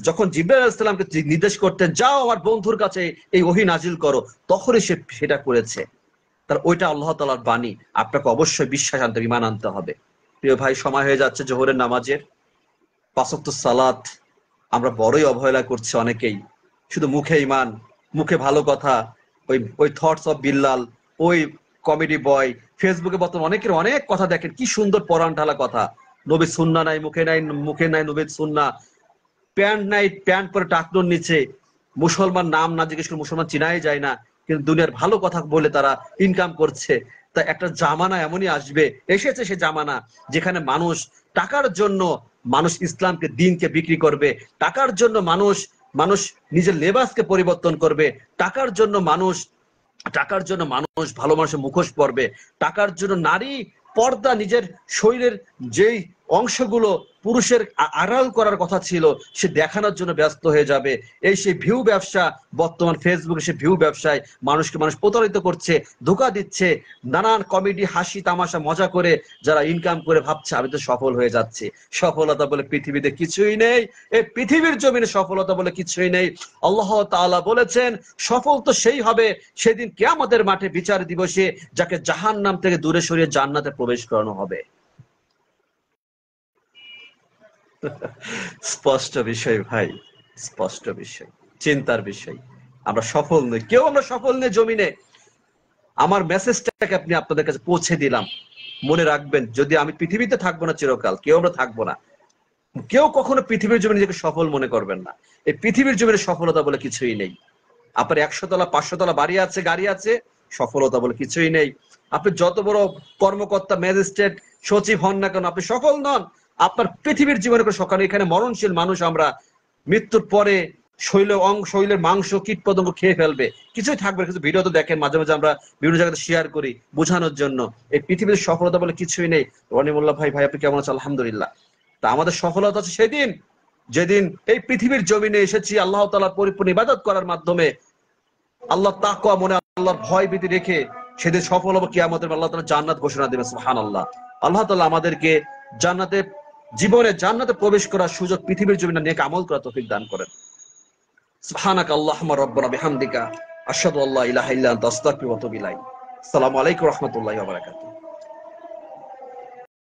যখন জিবরাইল আলাইহিস সালামকে নির্দেশ করতেন, যাও আমার বন্ধুর কাছে এই ওহী নাজিল করো, তখনই সে সেটা করেছে। তার ওইটা আল্লাহ তাআলার বাণী, আপনাকে অবশ্যই বিশ্বাস আনতে, ঈমান আনতে হবে। প্রিয় ভাই, সময় হয়ে যাচ্ছে জোহরের নামাজের। ৫ ওয়াক্ত সালাত আমরা বড়ই অবহেলা করছি অনেকেই। শুধু মুখে ইমান, মুখে ভালো কথা, ওই ওই থটস অফ বিল্লাল, ওই কমেডি বয়, ফেসবুকে বর্তমানে অনেকের অনেক কথা দেখেন, কি সুন্দর পরাণ ঢালা কথা। নবীর সুন্নাহ নাই, মুখে নাই নবীর সুন্নাহ, প্যান্ট নাই, প্যান্ট পরে টাকনোর নিচে, মুসলমান নাম না জিজ্ঞেস করে মুসলমান চিনাই যায় না, কিন্তু দুনিয়ার ভালো কথা বলে তারা ইনকাম করছে। তা একটা জামানা এমনই আসবে, এসেছে সে জামানা, যেখানে মানুষ টাকার জন্য মানুষ ইসলামকে, দিনকে বিক্রি করবে। টাকার জন্য মানুষ মানুষ নিজের লেবাসকে পরিবর্তন করবে। টাকার জন্য মানুষ ভালো মানুষের মুখোশ পরবে। টাকার জন্য নারী পর্দা, নিজের শরীরের যেই অংশগুলো পুরুষের আড়াল করার কথা ছিল সে দেখানোর জন্য ব্যস্ত হয়ে যাবে। এই সেই ভিউ ব্যবসা, বর্তমান ফেসবুকে সে ভিউ ব্যবসায় মানুষকে মানুষ প্রতারিত করছে, ধোঁকা দিচ্ছে। নানান কমেডি, হাসি তামাশা, মজা করে যারা ইনকাম করে ভাবছে আমি তো সফল হয়ে যাচ্ছি। সফলতা বলে পৃথিবীতে কিছুই নেই। এই পৃথিবীর জমিনে সফলতা বলে কিছুই নেই। আল্লাহ তাআলা বলেছেন সফল তো সেই হবে সেদিন কিয়ামতের মাঠে বিচার দিবসে, যাকে জাহান্নাম থেকে দূরে সরিয়ে জান্নাতে প্রবেশ করানো হবে। স্পষ্ট বিষয় ভাই, স্পষ্ট বিষয়, চিন্তার বিষয়। আমরা সফল নই, কেউ আমরা সফল নেই জমিনে। আমার মেসেজটাকে আপনি আপনাদের কাছে পৌঁছে দিলাম। মনে রাখবেন, যদি আমি পৃথিবীতে থাকবো না চিরকাল, কেউ আমরা থাকবো না, কেউ কখনো পৃথিবীর জমিনে নিজেকে সফল মনে করবেন না। এই পৃথিবীর জমিনে সফলতা বলে কিছুই নেই। আপনার 100 তলা 500 তলা বাড়ি আছে, গাড়ি আছে, সফলতা বলে কিছুই নেই। আপনি যত বড় কর্মকর্তা, ম্যাজিস্ট্রেট, সচিব হন না কেন, আপনি সফল নন। আপনার পৃথিবীর জীবনে কোনো সকালে, এখানে মরণশীল মানুষ আমরা, মৃত্যুর পরে শরীরের মাংস কীট পতঙ্গ খেয়ে ফেলবে, কিছুই থাকবে। কিছু ভিডিও তো দেখেন মাঝে মাঝে, আমরা বিভিন্ন জায়গাতে শেয়ার করি বোঝানোর জন্য। এই পৃথিবীর সফলতা বলে কিছুই নেই। রনিমুল্লাহ ভাই, আপনি কেমন আছেন? আলহামদুলিল্লাহ। তা আমাদের সফলতা আছে সেদিন, যেদিন এই পৃথিবীর জমিনে এসেছি আল্লাহ তাআলার পরিপূর্ণ ইবাদত করার মাধ্যমে, আল্লাহ তাকওয়া মনে, আল্লাহর ভয় ভীতি রেখে, সেদিন সফল হবো। কিয়ামতের আল্লাহ তাআলা জান্নাত ঘোষণা দেবেন। সুবহানাল্লাহ। আল্লাহ তাআলা আমাদেরকে জান্নাতে, জীবনে জান্নাতে প্রবেশ করার সুযোগ, পৃথিবীর জমিনে নেক আমল করার তৌফিক দান করেন। সুবহানাকা আল্লাহুম্মা রাব্বানা বিহামদিকা আশহাদু আল্লা ইলাহা ইল্লা আনতা আস্তাগফিরুকা ওয়া আতুবু ইলাইক। আসসালামু আলাইকুম ওয়া রাহমাতুল্লাহি ওয়া বারাকাতুহু।